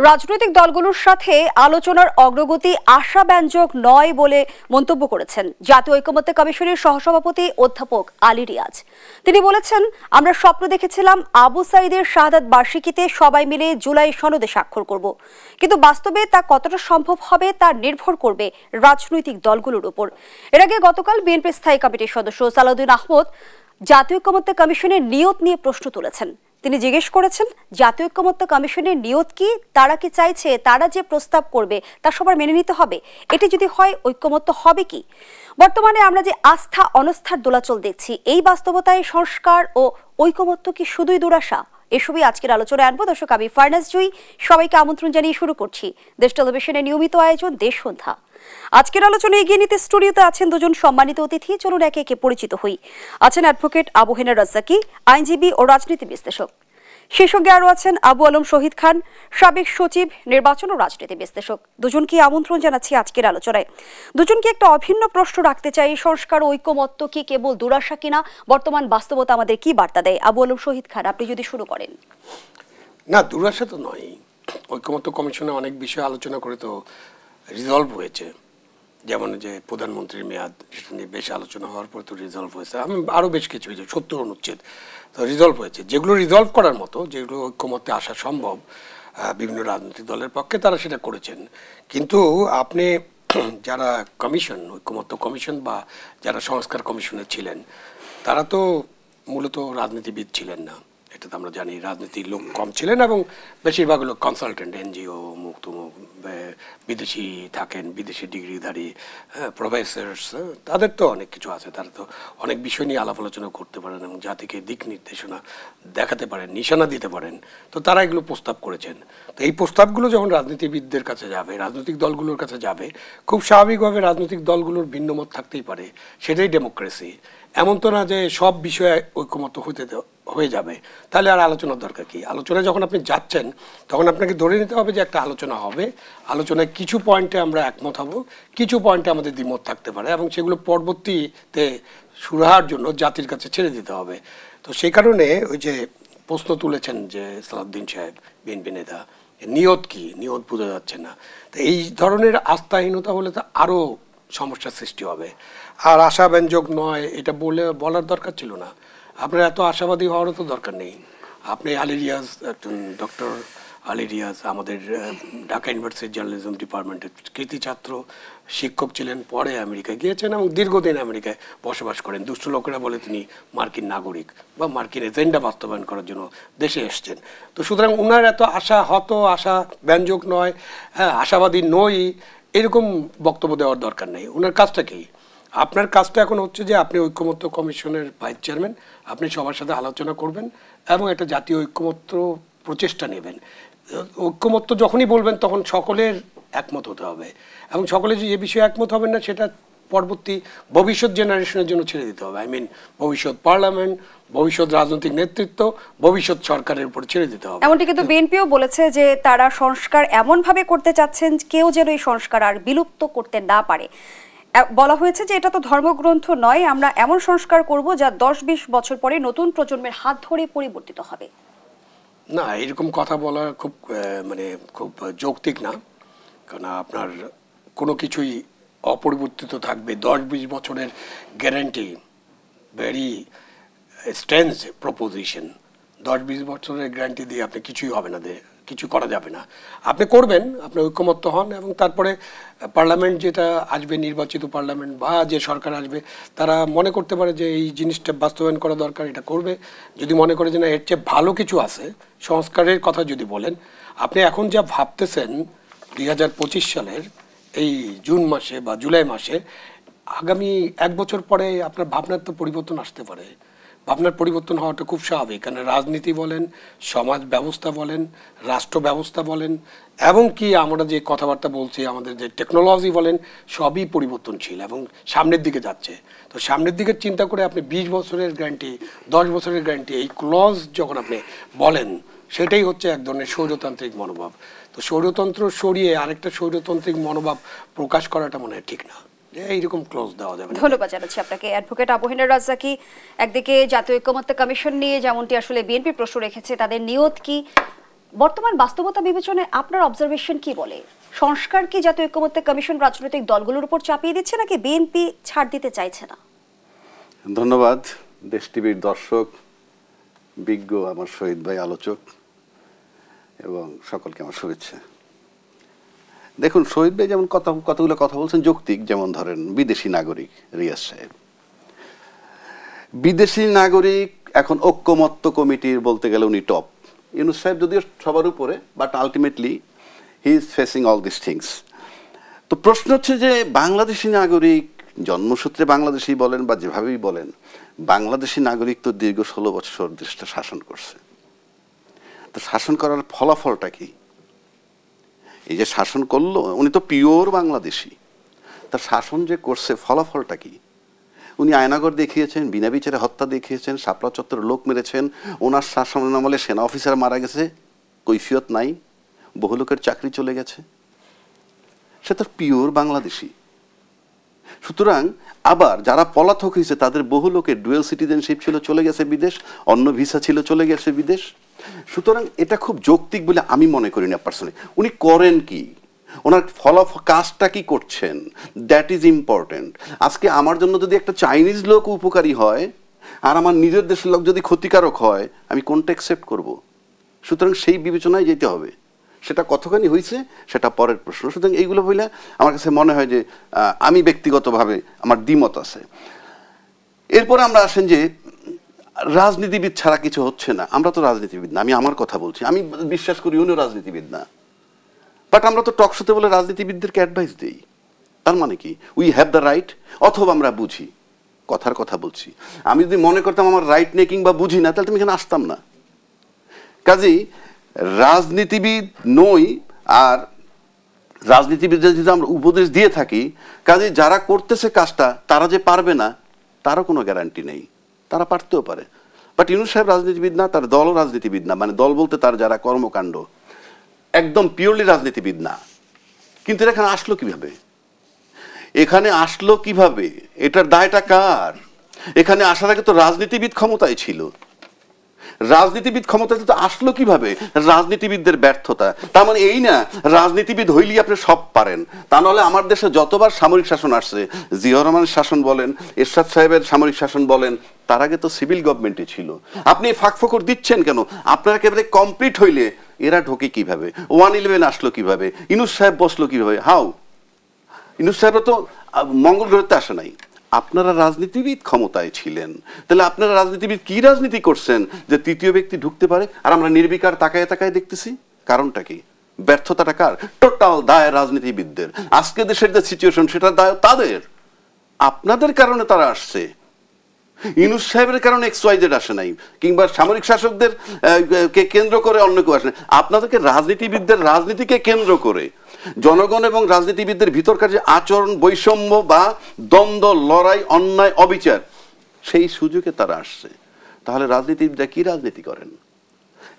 রাজনৈতিক দলগুলোর সাথে আলোচনার অগ্রগতি আশাব্যঞ্জক নয় বলে মন্তব্য করেছেন জাতীয় ঐকমত্য কমিশনের সহসভাপতি অধ্যাপক আলী রিয়াজ। তিনি বলেছেন, আমরা স্বপ্ন দেখেছিলাম আবু সাঈদের শাহাদাত বার্ষিকীতে সবাই মিলে জুলাই সনদে স্বাক্ষর করব, কিন্তু বাস্তবে তা কতটা সম্ভব হবে তা নির্ভর করবে রাজনৈতিক দলগুলোর উপর। এর আগে গতকাল বিএনপি স্থায়ী কমিটির সদস্য সালাউদ্দিন আহমদ জাতীয় ঐকমত্য কমিশনের নিয়ত নিয়ে প্রশ্ন তুলেছেন। তিনি জিজ্ঞেস করেছেন, জাতীয় ঐকমত্য কমিশনের নিয়ত কি, তারা কি চাইছে তারা যে প্রস্তাব করবে তা সবার মেনে নিতে হবে, এটি যদি হয় ঐকমত্য হবে কি? বর্তমানে আমরা যে আস্থা অনাস্থার দোলাচল দেখছি, এই বাস্তবতায় সংস্কার ও ঐকমত্য কি শুধুই দুরাশা? এসবই আজকের আলোচনায় আনবো। দর্শক, আমি ফারনাজ জুই, সবাইকে আমন্ত্রণ জানিয়ে শুরু করছি দেশ টেলিভিশনের নিয়মিত আয়োজন দেশ সন্ধ্যা। আজকের আলোচনায় এগিয়ে নিতে স্টুডিওতে আছেন দুজন সম্মানিত অতিথি। চলুন একে একে পরিচিত হই। আছেন অ্যাডভোকেট আবু হেনা রাজ্জাকি, আইনজীবী ও রাজনীতি বিশ্লেষক। সেই সঙ্গে আরও আছেন আবু আলম শহীদ খান, সাবেক সচিব, নির্বাচন ও রাজনীতি বিশ্লেষক। দুজনকে আমন্ত্রণ জানাচ্ছি আজকের আলোচনায়। দুজনকে একটা অভিন্ন প্রশ্ন রাখতে চাই, সংস্কার ও ঐকমত্য কি কেবল দুরাশা কিনা, বর্তমান বাস্তবতা আমাদের কি বার্তা দেয়? আবু আলম শহীদ খান, আপনি যদি শুরু করেন। না, দুরাশা তো নয়। ঐকমত্য কমিশনে অনেক বিষয় আলোচনা করে তো রিজলভ হয়েছে, যেমন যে প্রধানমন্ত্রীর মেয়াদ, সেটা নিয়ে বেশ আলোচনা হওয়ার পর তো রিজলভ হয়েছে। আমি আরও বেশ কিছু 70 অনুচ্ছেদ তো রিজলভ হয়েছে, যেগুলো রিজলভ করার মতো, যেগুলো ঐকমত্যে আসা সম্ভব বিভিন্ন রাজনৈতিক দলের পক্ষে, তারা সেটা করেছেন। কিন্তু আপনি যারা কমিশন, ঐকমত্য কমিশন বা যারা সংস্কার কমিশনে ছিলেন, তারা তো মূলত রাজনীতিবিদ ছিলেন না, এটা তো আমরা জানি। রাজনীতির লোক কম ছিলেন এবং বেশিরভাগ লোক কনসালটেন্ট, এনজিও, মুক্তমুখ, বিদেশি থাকেন, বিদেশি ডিগ্রিধারী প্রফেসরস, তাদের তো অনেক কিছু আছে। তারা তো অনেক বিষয় নিয়ে আলাপ আলোচনা করতে পারেন এবং জাতিকে দিক নির্দেশনা দেখাতে পারেন, নিশানা দিতে পারেন। তো তারা এগুলো প্রস্তাব করেছেন। তো এই প্রস্তাবগুলো যখন রাজনীতিবিদদের কাছে যাবে, রাজনৈতিক দলগুলোর কাছে যাবে, খুব স্বাভাবিকভাবে রাজনৈতিক দলগুলোর ভিন্নমত থাকতেই পারে। সেটাই ডেমোক্রেসি। এমন তো না যে সব বিষয়ে ঐকমত্য হয়ে যাবে, তাহলে আর আলোচনার দরকার কি? আলোচনায় যখন আপনি যাচ্ছেন, তখন আপনাকে ধরে নিতে হবে যে একটা আলোচনা হবে, আলোচনায় কিছু পয়েন্টে আমরা একমত হব, কিছু পয়েন্টে আমাদের দ্বিমত থাকতে পারে, এবং সেগুলো পরবর্তীতে সুরাহার জন্য জাতির কাছে ছেড়ে দিতে হবে। তো সেই কারণে ওই যে প্রশ্ন তুলেছেন যে সালাউদ্দিন সাহেব, বিএনপি নেতা, নিয়ত কি, নিয়ত বোঝা যাচ্ছে না। তো এই ধরনের আস্থাহীনতা হলে তো আরও সমস্যার সৃষ্টি হবে। আর আশাব্যঞ্জক নয়, এটা বলার দরকার ছিল না। আপনার এত আশাবাদী হওয়ারও তো দরকার নেই। আপনি আলী রিয়াজ, ডক্টর আলী রিয়াজ আমাদের ঢাকা ইউনিভার্সিটি জার্নালিজম ডিপার্টমেন্টের কৃতি ছাত্র, শিক্ষক ছিলেন, পরে আমেরিকায় গিয়েছেন এবং দীর্ঘদিন আমেরিকায় বসবাস করেন। দুষ্ট লোকেরা বলে তিনি মার্কিন নাগরিক বা মার্কিন এজেন্ডা বাস্তবায়ন করার জন্য দেশে এসছেন। তো সুতরাং ওনার এত আশাব্যঞ্জক নয়, আশাবাদী নই, এরকম বক্তব্য দেওয়ার দরকার নেই। ওনার কাজটা কি? আপনার কাজটা এখন হচ্ছে যে আপনি ঐকমত্য কমিশনের ভাইস চেয়ারম্যান, আপনি সবার সাথে আলোচনা করবেন এবং একটা জাতীয় ঐকমত্য প্রচেষ্টা নেবেন। ঐকমত্য যখনই বলবেন তখন সকলের একমত হতে হবে, এবং সকলে যে বিষয়ে একমত হবেন না সেটা পরবর্তী ভবিষ্যৎ জেনারেশনের জন্য ছেড়ে দিতে হবে। ভবিষ্যৎ পার্লামেন্ট, ভবিষ্যৎ রাজনৈতিক নেতৃত্ব, ভবিষ্যৎ সরকারের উপর ছেড়ে দিতে হবে। এমনটি কিন্তু বিএনপিও বলেছে যে তারা সংস্কার এমনভাবে করতে চাচ্ছেন কেউ যেন এই সংস্কার আর বিলুপ্ত করতে না পারে। বলা হয়েছে যে এটা তো ধর্মগ্রন্থ নয়, আমরা এমন সংস্কার করব যা 10-20 বছর পরে নতুন প্রজন্মের হাত ধরে পরিবর্তিত হবে। না, এরকম কথা বলা খুব যৌক্তিক না। কারণ আপনার কোনো কিছুই অপরিবর্তিত থাকবে 10-20 বছরের গ্যারান্টি ভেরি স্ট্রেঞ্জ প্রপোজিশন। 10-20 বছরের গ্যারান্টি দিয়ে আপনি কিছুই হবে না, কিছু করা যাবে না। আপনি করবেন, আপনি ঐকমত্য হন, এবং তারপরে পার্লামেন্ট যেটা আসবে, নির্বাচিত পার্লামেন্ট বা যে সরকার আসবে, তারা মনে করতে পারে যে এই জিনিসটা বাস্তবায়ন করা দরকার, এটা করবে। যদি মনে করে যে না, এর চেয়ে ভালো কিছু আছে, সংস্কারের কথা যদি বলেন, আপনি এখন যা ভাবতেছেন 2025 সালের এই জুন মাসে বা জুলাই মাসে, আগামী 1 বছর পরে আপনার ভাবনার তো পরিবর্তন আসতে পারে। ভাবনার পরিবর্তন হওয়াটা খুব স্বাভাবিক, কারণ রাজনীতি বলেন, সমাজ ব্যবস্থা বলেন, রাষ্ট্র ব্যবস্থা বলেন, এবং কি আমরা যে কথাবার্তা বলছি, আমাদের যে টেকনোলজি বলেন, সবই পরিবর্তনশীল এবং সামনের দিকে যাচ্ছে। তো সামনের দিকে চিন্তা করে আপনি 20 বছরের গ্যারান্টি, 10 বছরের গ্যারান্টি, এই ক্লজ যখন আপনি বলেন, সেটাই হচ্ছে এক ধরনের স্বৈরতান্ত্রিক মনোভাব। তো স্বৈরতন্ত্র সরিয়ে আরেকটা স্বৈরতান্ত্রিক মনোভাব প্রকাশ করাটা মনে হয় ঠিক না। এইরকম ক্লোজ দেওয়া যাবে। ধন্যবাদ জানাচ্ছি আপনাকে অ্যাডভোকেট আবু হেনা রাজ্জাকি। একদিকে জাতীয় ঐকমত্য কমিশন নিয়ে যেমনটি আসলে বিএনপি প্রশ্ন রেখেছে, তাদের নিয়ত কি, বর্তমান বাস্তবতা বিবেচনায় আপনার অবজারভেশন কি বলে? সংস্কার কি জাতীয় ঐকমত্য কমিশন রাজনৈতিক দলগুলোর উপর চাপিয়ে দিচ্ছে, নাকি বিএনপি ছাড় দিতে চাইছে না? ধন্যবাদ দেশ টিভির দর্শক, বিজ্ঞ আমার শহীদ ভাই আলোচক এবং সকলকে আমার শুভেচ্ছা। দেখুন, শহীদ ভাই যেমন কতগুলো কথা বলছেন যৌক্তিক, যেমন ধরেন বিদেশি নাগরিক রিয়াজ সাহেব, বিদেশি নাগরিক এখন ঐকমত্য কমিটির বলতে গেলে উনি টপ। ইউনূস সাহেব যদিও সবার উপরে, but ultimately he is facing all this things. তো প্রশ্ন হচ্ছে যে বাংলাদেশি নাগরিক, জন্মসূত্রে বাংলাদেশি বলেন বা যেভাবেই বলেন, বাংলাদেশি নাগরিক তো দীর্ঘ 16 বছর দেশটা শাসন করছে। তো শাসন করার ফলাফলটা কি? এই যে শাসন করলো, উনি তো পিওর বাংলাদেশি, তার শাসন যে করছে ফলাফলটা কি? উনি আয়নাগর দেখিয়েছেন, বিনা বিচারে হত্যা দেখিয়েছেন, শাপলা চত্বরে লোক মেরেছেন, ওনার শাসন আমলে সেনা অফিসার মারা গেছে, কৈফিয়ত নাই, বহু লোকের চাকরি চলে গেছে। সে তো পিওর বাংলাদেশি। সুতরাং আবার যারা পলাতক হয়েছে তাদের বহু লোকের ডুয়েল সিটিজেনশিপ ছিল, চলে গেছে বিদেশ, অন্য ভিসা ছিল, চলে গেছে বিদেশ। সুতরাং এটা খুব যৌক্তিক বলে আমি মনে করি না পার্সোনালি। উনি করেন কি, ওনার কাজটা কি করছেন, দ্যাট ইজ ইম্পর্টেন্ট। আজকে আমার জন্য যদি একটা চাইনিজ লোক উপকারী হয় আর আমার নিজের দেশের লোক যদি ক্ষতিকারক হয়, আমি কোনটা অ্যাকসেপ্ট করব? সুতরাং সেই বিবেচনায় যেতে হবে। সেটা কতখানি হয়েছে সেটা পরের প্রশ্ন। সুতরাং এইগুলো বলে আমার কাছে মনে হয় যে আমি ব্যক্তিগতভাবে আমার দ্বিমত আছে। এরপরে আমরা আসেন যে রাজনীতিবিদ ছাড়া কিছু হচ্ছে না। আমরা তো রাজনীতিবিদ না, আমি আমার কথা বলছি, আমি বিশ্বাস করি উনিও রাজনীতিবিদ না, বাট আমরা তো টক শোতে বলে রাজনীতিবিদদেরকে অ্যাডভাইস দিই। তার মানে কি উই হ্যাভ দ্য রাইট, অথবা আমরা বুঝি, কথার কথা বলছি। আমি যদি মনে করতাম আমার রাইট নেই কিংবা বুঝি না, তাহলে তুমি এখানে আসতাম না। কাজেই রাজনীতিবিদ নই, আর রাজনীতিবিদদের যদি আমরা উপদেশ দিয়ে থাকি, কাজে যারা করতেছে কাজটা তারা যে পারবে না তারও কোনো গ্যারান্টি নেই, তারা পারতেও পারে। বাট ইউনূস সাহেব রাজনীতিবিদ না, তার দলও রাজনীতিবিদ না, মানে দল বলতে তার যারা কর্মকাণ্ড একদম পিওরলি রাজনীতিবিদ না। কিন্তু এখানে আসলো কিভাবে? এখানে আসলো কিভাবে? এটার দায়টা কার? এখানে আসার আগে তো রাজনীতিবিদ ক্ষমতায় ছিল। রাজনীতিবিদ ক্ষমতাতে তো আসলো কিভাবে? রাজনীতিবিদদের ব্যর্থতা। তার মানে এই না রাজনীতিবিদ হইলেই আপনি সব পারেন। তা নাহলে আমার দেশে যতবার সামরিক শাসন আসছে, জিয়াউর রহমানের শাসন বলেন, এরশাদ সাহেবের সামরিক শাসন বলেন, তার আগে তো সিভিল গভর্নমেন্টই ছিল। আপনি ফাঁকফোকর দিচ্ছেন কেন? আপনার একেবারে কমপ্লিট হইলে এরা ঢোকে কিভাবে? 111 আসলো কিভাবে? ইউনূস সাহেব বসলো কিভাবে? হাউ? ইউনূস সাহেবরা তো মঙ্গল গ্রহতে আসে নাই। আপনারা রাজনীতিবিদ ক্ষমতায় ছিলেন, তাহলে আপনারা রাজনীতিবিদ কি রাজনীতি করছেন যে তৃতীয় ব্যক্তি ঢুকতে পারে আর আমরা নির্বিকার তাকায় তাকায় দেখতেছি? কারণটা কি? ব্যর্থতাটা কার? টোটাল দায় রাজনীতিবিদদের। আজকে দেশের যে সিচুয়েশন সেটার দায় তাদের। আপনাদের কারণে তারা আসছে, ইউনূস সাহেবের কারণে XYZ আসে নাই, কিংবা সামরিক শাসকদের কে কেন্দ্র করে অন্য কেউ আসে নাই। আপনাদেরকে রাজনীতিবিদদের রাজনীতিকে কেন্দ্র করে জনগণ এবং রাজনীতিবিদদের ভিতরকার যে আচরণ বৈষম্য বা দ্বন্দ্ব, লড়াই, অন্যায়, অবিচার, সেই সুযোগে তারা আসছে। তাহলে রাজনীতিবিদরা কি রাজনীতি করেন?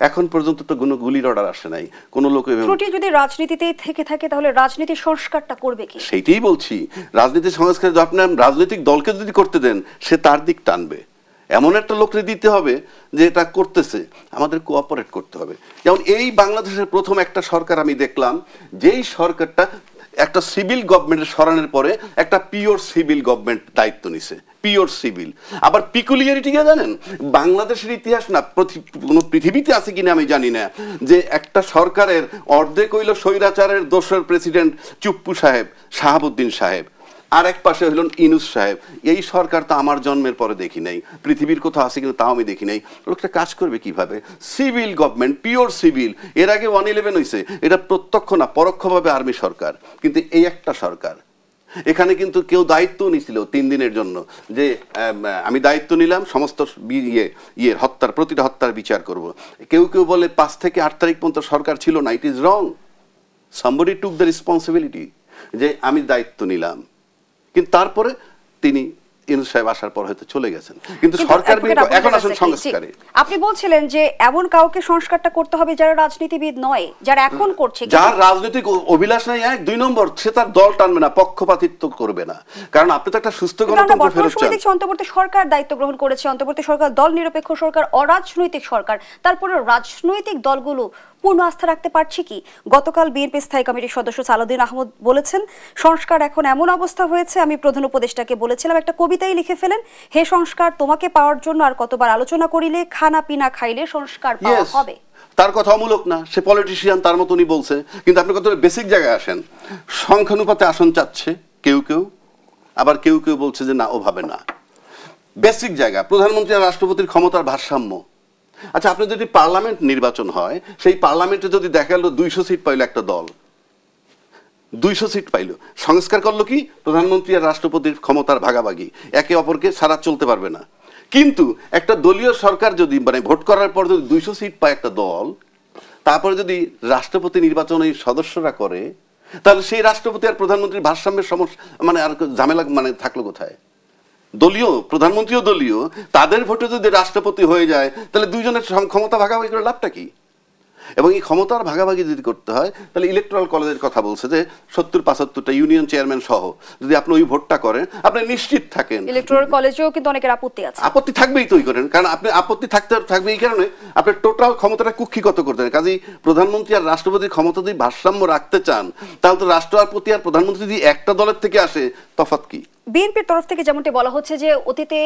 এখন পর্যন্ত তো কোনো গুলির অর্ডার আসে নাই, কোনো লোক। ত্রুটি যদি রাজনীতিতেই থেকে থাকে তাহলে রাজনীতি সংস্কারটা করবে কি? সেইটাই বলছি, রাজনীতি সংস্কার আপনার রাজনৈতিক দলকে যদি করতে দেন, সে তার দিক টানবে। এমন একটা লোককে দিতে হবে যে এটা করতেছে, আমাদের কোঅপারেট করতে হবে। যেমন এই বাংলাদেশের প্রথম একটা সরকার আমি দেখলাম, যেই সরকারটা একটা সিভিল গভর্নমেন্টের সরানোর পরে একটা পিওর সিভিল গভর্নমেন্ট দায়িত্ব নিছে, পিওর সিভিল। আবার পিকুলিয়ারিটি কি জানেন? বাংলাদেশের ইতিহাস না কোনো পৃথিবীতে আছে কিনা আমি জানি না, যে একটা সরকারের অর্ধেক হইল স্বৈরাচারের দোসর প্রেসিডেন্ট চুপ্পু সাহেব, শাহাবুদ্দিন সাহেব, আর এক পাশে হইলেন ইউনূস সাহেব। এই সরকার তো আমার জন্মের পরে দেখি নাই, পৃথিবীর কোথাও আছে কিন্তু তাও আমি দেখি নাই। লোকটা কাজ করবে কিভাবে? Civil government, pure civil. এর আগে 111 হয়েছে, এটা প্রত্যক্ষ না পরোক্ষভাবে আর্মি সরকার। কিন্তু এই একটা সরকার, এখানে কিন্তু কেউ দায়িত্ব নিছিল 3 দিনের জন্য, যে আমি দায়িত্ব নিলাম সমস্ত হত্যার, প্রতিটা হত্যার বিচার করব। কেউ কেউ বলে 5 থেকে 8 তারিখ পর্যন্ত সরকার ছিল না। It is wrong. Somebody took the responsibility, যে আমি দায়িত্ব নিলাম। কিন্তু তারপরে তিনি ইউনূস সাহেব আসার পর হয়তো চলে গেছেন, কিন্তু কিন্তু সরকার advocate আবুল এখন কালাম আসেন জাকি, সংস্কারে। জি। আপনি বলছিলেন যে এমন কাউকে সংস্কারটা করতে হবে যারা রাজনীতিবিদ নয়, যারা এখন করছে, যার রাজনৈতিক অভিলাষ নাই, 1 2 নম্বর সে তার দল টানবে না, পক্ষপাতিত্ব করবে না, কারণ আপনি তো একটা সুস্থ কিন্তু আমরা গণতন্ত্র বর্তমান ফেরত সময় চান। দেখছি অন্তর্বর্তী সরকার দায়িত্ব গ্রহণ করেছে, অন্তর্বর্তী সরকার দল নিরপেক্ষ সরকার, অরাজনৈতিক সরকার, তারপরে রাজনৈতিক দলগুলো পূর্ণ আস্থা রাখতে পারছে কি? গতকাল বিএনপি স্থায়ী কমিটির সদস্য সালাউদ্দিন আহমদ বলেছেন, সংস্কার এখন এমন অবস্থা হয়েছে, আমি প্রধান উপদেষ্টাকে বলেছিলাম একটা কবিতাই লিখে ফেলেন, হে সংস্কার তোমাকে পাওয়ার জন্য আর কতবার আলোচনা করিলে, খানা পিনা খাইলে সংস্কার পাওয়া Yes, হবে। তার কথা অমূলক না, সে পলিটিশিয়ান, তার মতনই বলছে। কিন্তু আপনি কত বেসিক জায়গায় আসেন, সংখ্যানুপাতে আসন চাচ্ছে কেউ কেউ, আবার কেউ কেউ বলছে যে না, ওভাবে না। বেসিক জায়গা প্রধানমন্ত্রী আর রাষ্ট্রপতির ক্ষমতার ভারসাম্য। আচ্ছা, আপনি যদি পার্লামেন্ট নির্বাচন হয়, সেই পার্লামেন্টে যদি দেখা গেল 200 সিট পাইল একটা দল, 200 সিট পাইল, সংস্কার করলো কি? প্রধানমন্ত্রী আর রাষ্ট্রপতির ক্ষমতার ভাগাভাগি, একে অপরকে ছাড়া চলতে পারবে না। কিন্তু একটা দলীয় সরকার যদি মানে ভোট করার পর যদি 200 সিট পায় একটা দল, তারপরে যদি রাষ্ট্রপতি নির্বাচন এই সদস্যরা করে, তাহলে সেই রাষ্ট্রপতি আর প্রধানমন্ত্রীর ভারসাম্যের সমস্যা মানে আর ঝামেলা মানে থাকলো কোথায়? দলীয় প্রধানমন্ত্রীও দলীয়, তাদের ভোটে যদি রাষ্ট্রপতি হয়ে যায়, তাহলে দুইজনের ক্ষমতা ভাগাভাগি করে লাভটা কি? এবং এই ক্ষমতার ভাগাভাগি যদি করতে হয়, তাহলে ইলেকট্রাল কলেজের কথা বলছে যে 70-75টা ইউনিয়ন চেয়ারম্যান সহ যদি আপনি ওই ভোটটা করেন, আপনি নিশ্চিত থাকেন ইলেকট্রাল কলেজেও কিন্তু অনেকের আপত্তি আছে। আপত্তি থাকবেই, তৈরি করেন, কারণ আপনি আপত্তি থাকবে এই কারণে আপনি টোটাল ক্ষমতাটা কুক্ষিগত করতে হবে। কাজেই প্রধানমন্ত্রী আর রাষ্ট্রপতির ক্ষমতা যদি ভারসাম্য রাখতে চান, তাহলে তো রাষ্ট্রপতি আর প্রধানমন্ত্রী যদি একটা দলের থেকে আসে, তফাৎ কি? বিএনপির তরফ থেকে যেমনটি বলা হচ্ছে যে অতীতে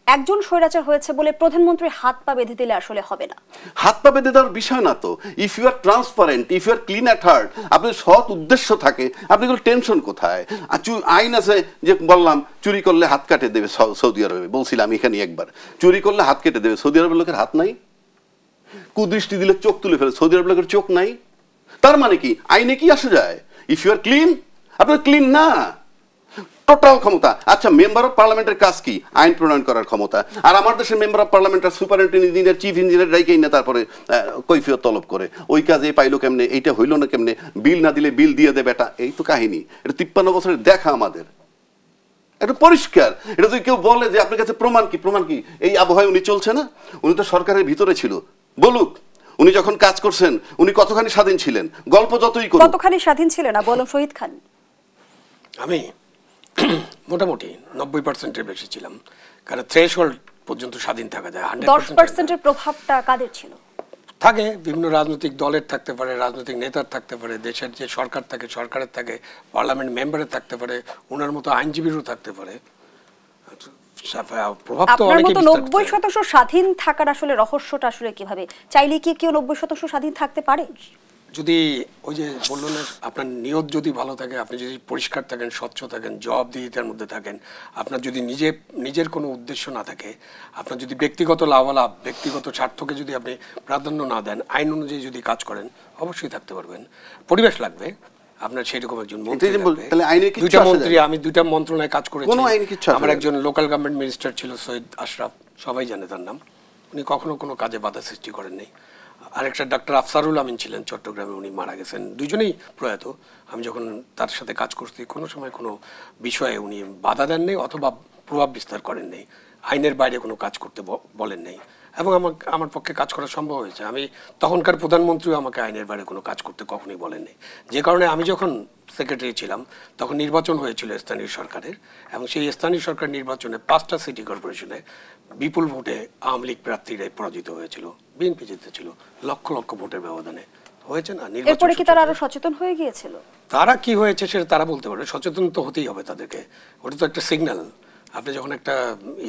একজন স্বৈরাচার হয়েছে বলে প্রধানমন্ত্রীর হাত পা বেঁধে দিলে আসলে হবে না। হাত পা বেঁধে দেওয়ার বিষয় না তো। If you are transparent, if you are clean at heart, আপনার সৎ উদ্দেশ্য থাকে, আপনি কোনো টেনশন কোথায়? আইন আছে যে বললাম চুরি করলে হাত কাটে দেবে সৌদি আরবে, বলছিলাম এখানে একবার, চুরি করলে হাত কেটে দেবে। সৌদি আরবের লোকের হাত নাই? কুদৃষ্টি দিলে চোখ তুলে ফেলে, সৌদি আরবের লোকের চোখ নাই? তার মানে কি আইনে কি আসে যায়? ইফ ইউ আর ক্লিন, আপনার ক্লিন না, টোটাল ক্ষমতা। আচ্ছা, মেম্বার অফ পার্লামেন্টের কাজ কি? আইন প্রণয়ন করার ক্ষমতা। আর আমার দেশের মেম্বার অফ পার্লামেন্টের সুপারিনটেন্ডেন্ট ইঞ্জিনিয়ার, চিফ ইঞ্জিনিয়ার রাইকেই না তারপরে কৈফিয়ত তলব করে, ওই কাজে পাইলো কেমনে, এইটা হইলো না কেমনে, বিল না দিলে বিল দিয়ে দেবে, এটা এই তো কাহিনী। এটা 53 বছরের দেখা আমাদের, এটা পরিষ্কার। এটা যদি কেউ বলে যে আপনার কাছে প্রমাণ কি, প্রমাণ কি? এই আবহাওয়ায় উনি চলছে না, উনি তো সরকারের ভিতরে ছিল, বলুক উনি যখন কাজ করছেন উনি কতখানি স্বাধীন ছিলেন, গল্প যতই করুন। কতখানি স্বাধীন ছিলেন না বলুন শহীদ খান? আমি মোটামুটি 90%-এর বেশি ছিলাম, কারণ থ্রেশহোল্ড পর্যন্ত স্বাধীন থাকা যায়। 10%-এর প্রভাবটা কাদের ছিল? থাকে, বিভিন্ন রাজনৈতিক দলের থাকতে পারে, রাজনৈতিক নেতার থাকতে পারে, দেশের যে সরকার থাকে সরকারের থাকে, পার্লামেন্ট মেম্বারের থাকতে পারে, ওনার মতো আইনজীবীরও থাকতে পারে। প্রভাব তো আপনার অনেকই মতো বিস্তার করতে পারে। 90% স্বাধীন থাকার আসলে রহস্যটা আসলে কিভাবে? চাইলে কি কেউ 90% স্বাধীন থাকতে পারে? যদি ওই যে বললেন না, আপনার নিয়ত যদি ভালো থাকে, আপনি যদি পরিষ্কার থাকেন, স্বচ্ছ থাকেন, জবাবদিহিতার মধ্যে থাকেন, আপনার যদি নিজের কোনো উদ্দেশ্য না থাকে, আপনার যদি ব্যক্তিগত লাভালাভ, ব্যক্তিগত স্বার্থকে যদি আপনি প্রাধান্য না দেন, আইন অনুযায়ী যদি কাজ করেন, অবশ্যই থাকতে পারবেন। পরিবেশ লাগবে আপনার, সেরকম একজন মন্ত্রী লাগবে। তাহলে আইনে কিছু দুইটা আসে মন্ত্রী, যায়? আমি দুইটা মন্ত্রণালয়ে কাজ করেছি। কোনো আইনে কিছু আসে আমার যায়? একজন লোকাল গভর্নমেন্ট মিনিস্টার ছিল সৈয়দ আশরাফ, সবাই জানে তার নাম, উনি কখনো কোনো কাজে বাধা সৃষ্টি করেননি। আরেকটা ডক্টর আফসারুল আমিন ছিলেন চট্টগ্রামে, উনি মারা গেছেন, দুজনেই প্রয়াত। আমি যখন তার সাথে কাজ করছি, কোনো সময় কোনো বিষয়ে উনি বাধা দেননি অথবা প্রভাব বিস্তার করেননি, আইনের বাইরে কোনো কাজ করতে বলেন নাই, এবং আমার পক্ষে কাজ করা সম্ভব হয়েছে। আমি তখনকার প্রধানমন্ত্রীও আমাকে আইনের বাইরে কোনো কাজ করতে কখনোই বলেননি। যে কারণে আমি যখন সেক্রেটারি ছিলাম, তখন নির্বাচন হয়েছিল স্থানীয় সরকারের, এবং সেই স্থানীয় সরকার নির্বাচনে 5টা সিটি কর্পোরেশনে বিপুল ভোটে আওয়ামী লীগ প্রার্থীরাই পরাজিত হয়েছিল, বিএনপি জিতেছিল লক্ষ লক্ষ ভোটের ব্যবধানে। হয়েছে না নির্বাচন? এরপরে কি তারা আরো সচেতন হয়ে গিয়েছিল? তারা কি হয়েছে সেটা তারা বলতে পারবে, সচেতন তো হতেই হবে তাদেরকে, ওটা তো একটা সিগন্যাল। আপনি যখন একটা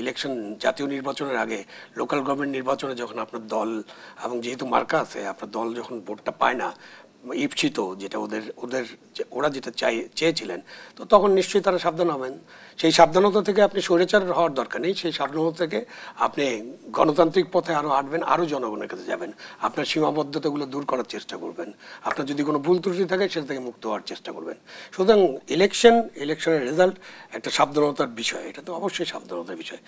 ইলেকশন, জাতীয় নির্বাচনের আগে লোকাল গভর্নমেন্ট নির্বাচনে যখন আপনার দল, এবং যেহেতু মার্কা আছে, আপনার দল যখন ভোটটা পায় না, ইপ্সিত, যেটা ওরা যেটা চেয়েছিলেন, তো তখন নিশ্চয়ই তারা সাবধান হবেন। সেই সাবধানতা থেকে আপনি স্বৈরাচার হওয়ার দরকার নেই, সেই সাবধানতা থেকে আপনি গণতান্ত্রিক পথে আরও হাঁটবেন, আরও জনগণের কাছে যাবেন, আপনার সীমাবদ্ধতাগুলো দূর করার চেষ্টা করবেন, আপনার যদি কোনো ভুল ত্রুটি থাকে সেটা থেকে মুক্ত হওয়ার চেষ্টা করবেন। সুতরাং ইলেকশনের রেজাল্ট একটা সাবধানতার বিষয়, এটা তো অবশ্যই সাবধানতার বিষয়।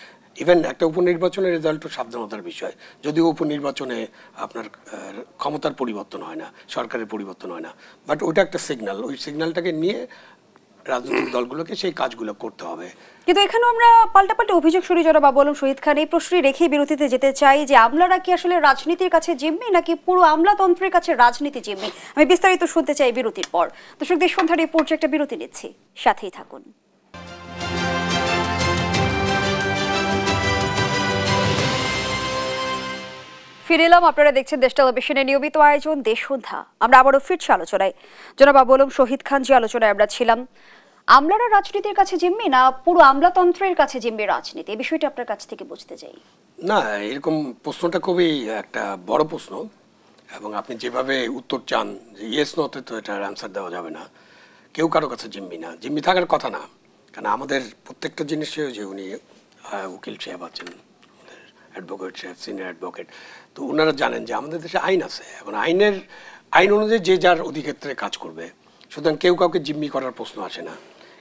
ইভেন একটা উপনির্বাচনের রেজাল্টও সাবধানতার বিষয়, যদিও উপনির্বাচনে আপনার ক্ষমতার পরিবর্তন হয় না, সরকারের পরিবর্তন হয় না, বাট ওইটা একটা সিগন্যাল। ওই সিগন্যালটাকে নিয়ে রাজনৈতিক দলগুলোকে সেই কাজগুলো করতে হবে। কিন্তু এখানেও আমরা পাল্টাপাল্টি অভিযোগ শুনি জনাব আবু আলম শহীদ খান। এই প্রশ্নই রেখেই বিরতিতে যেতে চাই যে আমলারা কি আসলে রাজনীতির কাছে জিম্মি নাকি পুরো আমলাতন্ত্রের কাছে রাজনীতি জিম্মি? আমি বিস্তারিত শুনতে চাই বিরতির পর। দর্শক, দেশ সন্ধ্যার এই পর্যায়ে একটা বিরতি নিচ্ছি, সাথেই থাকুন। ফিরে এলাম, আপনারা দেখছেন দেশ টেলিভিশনের নিয়মিত আয়োজন দেশ সন্ধ্যা। আমরা আবারও ফিরছি আলোচনায়। জনাব আবু আলম শহীদ খান, যে আলোচনায় আমরা ছিলাম, আমলারা রাজনীতির কাছে জিম্মি না পুরো আমলাতন্ত্রের কাছে জিম্মি রাজনীতি, এই বিষয়টা আপনার কাছ থেকে বুঝতে চাই। না, এরকম প্রশ্নটা খুবই একটা বড় প্রশ্ন, এবং আপনি যেভাবে উত্তর চান যে ইয়েস নোতে তো এটার অ্যান্সার দেওয়া যাবে না। কেউ কারো কাছে জিম্মি না, জিম্মি থাকার কথা না। কারণ আমাদের প্রত্যেকটা জিনিসে যে উনি উকিল সাহেব আছেন, আমাদের অ্যাডভোকেট সাহেব, সিনিয়র অ্যাডভোকেট, তো ওনারা জানেন যে আমাদের দেশে আইন আছে, এখন আইন অনুযায়ী যে যার অধিক্ষেত্রে কাজ করবে, সুতরাং কেউ কাউকে জিম্মি করার প্রশ্ন আসে না।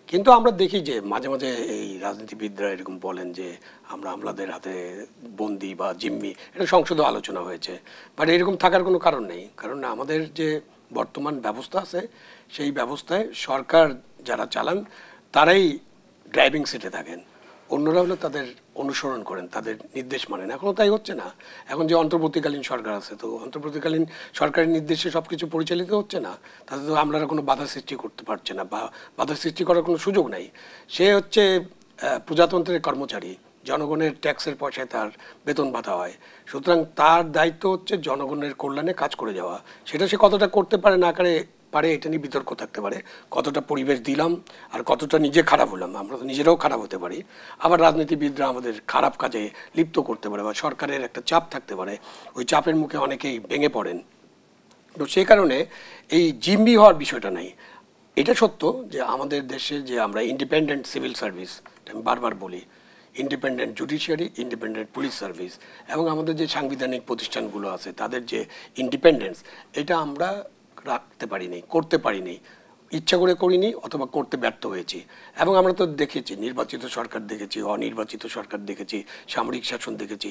কিন্তু আমরা দেখি যে মাঝে মাঝে এই রাজনীতিবিদরা এরকম বলেন যে আমরা আমলাদের হাতে বন্দি বা জিম্মি, এটা সংসদে আলোচনা হয়েছে, বাট এরকম থাকার কোনো কারণ নেই। কারণ আমাদের যে বর্তমান ব্যবস্থা আছে, সেই ব্যবস্থায় সরকার যারা চালান তারাই ড্রাইভিং সিটে থাকেন, অন্যরা হলো তাদের অনুসরণ করেন, তাদের নির্দেশ মানেন। এখনও তাই হচ্ছে না। এখন যে অন্তর্বর্তীকালীন সরকার আছে, তো অন্তর্বর্তীকালীন সরকারের নির্দেশে সব কিছু পরিচালিত হচ্ছে না, তাতে তো আমলারা কোনো বাধা সৃষ্টি করতে পারছে না, বা বাধা সৃষ্টি করার কোনো সুযোগ নাই। সে হচ্ছে প্রজাতন্ত্রের কর্মচারী, জনগণের ট্যাক্সের পয়সায় তার বেতন ভাতা হয়, সুতরাং তার দায়িত্ব হচ্ছে জনগণের কল্যাণে কাজ করে যাওয়া। সেটা সে কতটা করতে পারে না পারে এটা নিয়ে বিতর্ক থাকতে পারে, কতটা পরিবেশ দিলাম আর কতটা নিজে খারাপ হলাম। আমরা তো নিজেরাও খারাপ হতে পারি, আবার রাজনীতিবিদরা আমাদের খারাপ কাজে লিপ্ত করতে পারে, বা সরকারের একটা চাপ থাকতে পারে, ওই চাপের মুখে অনেকেই ভেঙে পড়েন। তো সে কারণে এই জিম্মি হওয়ার বিষয়টা নাই। এটা সত্য যে আমাদের দেশে যে আমরা ইন্ডিপেন্ডেন্ট সিভিল সার্ভিস, আমি বারবার বলি, independent judiciary, independent police service, এবং আমাদের যে সাংবিধানিক প্রতিষ্ঠানগুলো আছে তাদের যে ইন্ডিপেন্ডেন্স, এটা আমরা রাখতে পারিনি, করতে পারিনি, ইচ্ছা করে করিনি অথবা করতে ব্যর্থ হয়েছি। এবং আমরা তো দেখেছি নির্বাচিত সরকার দেখেছি, অনির্বাচিত সরকার দেখেছি, সামরিক শাসন দেখেছি,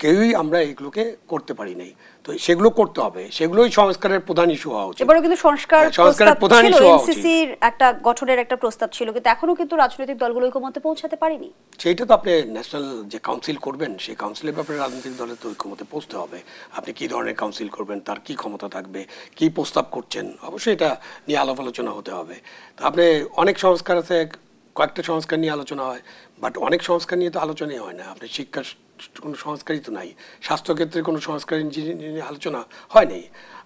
কেউই আমরা এগুলোকে করতে পারি নাই। তো সেগুলো করতে হবে, সেগুলোই সংস্কারের প্রধান ইস্যু হওয়া উচিত। এবারও কিন্তু সংস্কারের প্রধান ইস্যু হওয়া উচিত। এনসিসির একটা গঠনের একটা প্রস্তাব ছিল, কিন্তু এখনো কিন্তু রাজনৈতিক দলগুলো ঐকমত্যে পৌঁছাতে পারেনি। সেইটা তো আপনি ন্যাশনাল যে কাউন্সিল করবেন, সেই কাউন্সিলের ব্যাপারে রাজনৈতিক দলের তো ঐকমত্যে পৌঁছতে হবে। আপনি কি ধরনের কাউন্সিল করবেন, তার কি ক্ষমতা থাকবে, কি প্রস্তাব করছেন, অবশ্যই এটা নিয়ে আলাপ আলোচনা হতে হবে। তো আপনি অনেক সংস্কার আছে, কয়েকটা সংস্কার নিয়ে আলোচনা হয়, বাট অনেক সংস্কার নিয়ে তো আলোচনাই হয় না। আপনি শিক্ষার কোনো সংস্কারই তো নাই, স্বাস্থ্যক্ষেত্রে কোনো সংস্কার নিয়ে আলোচনা হয় নাই,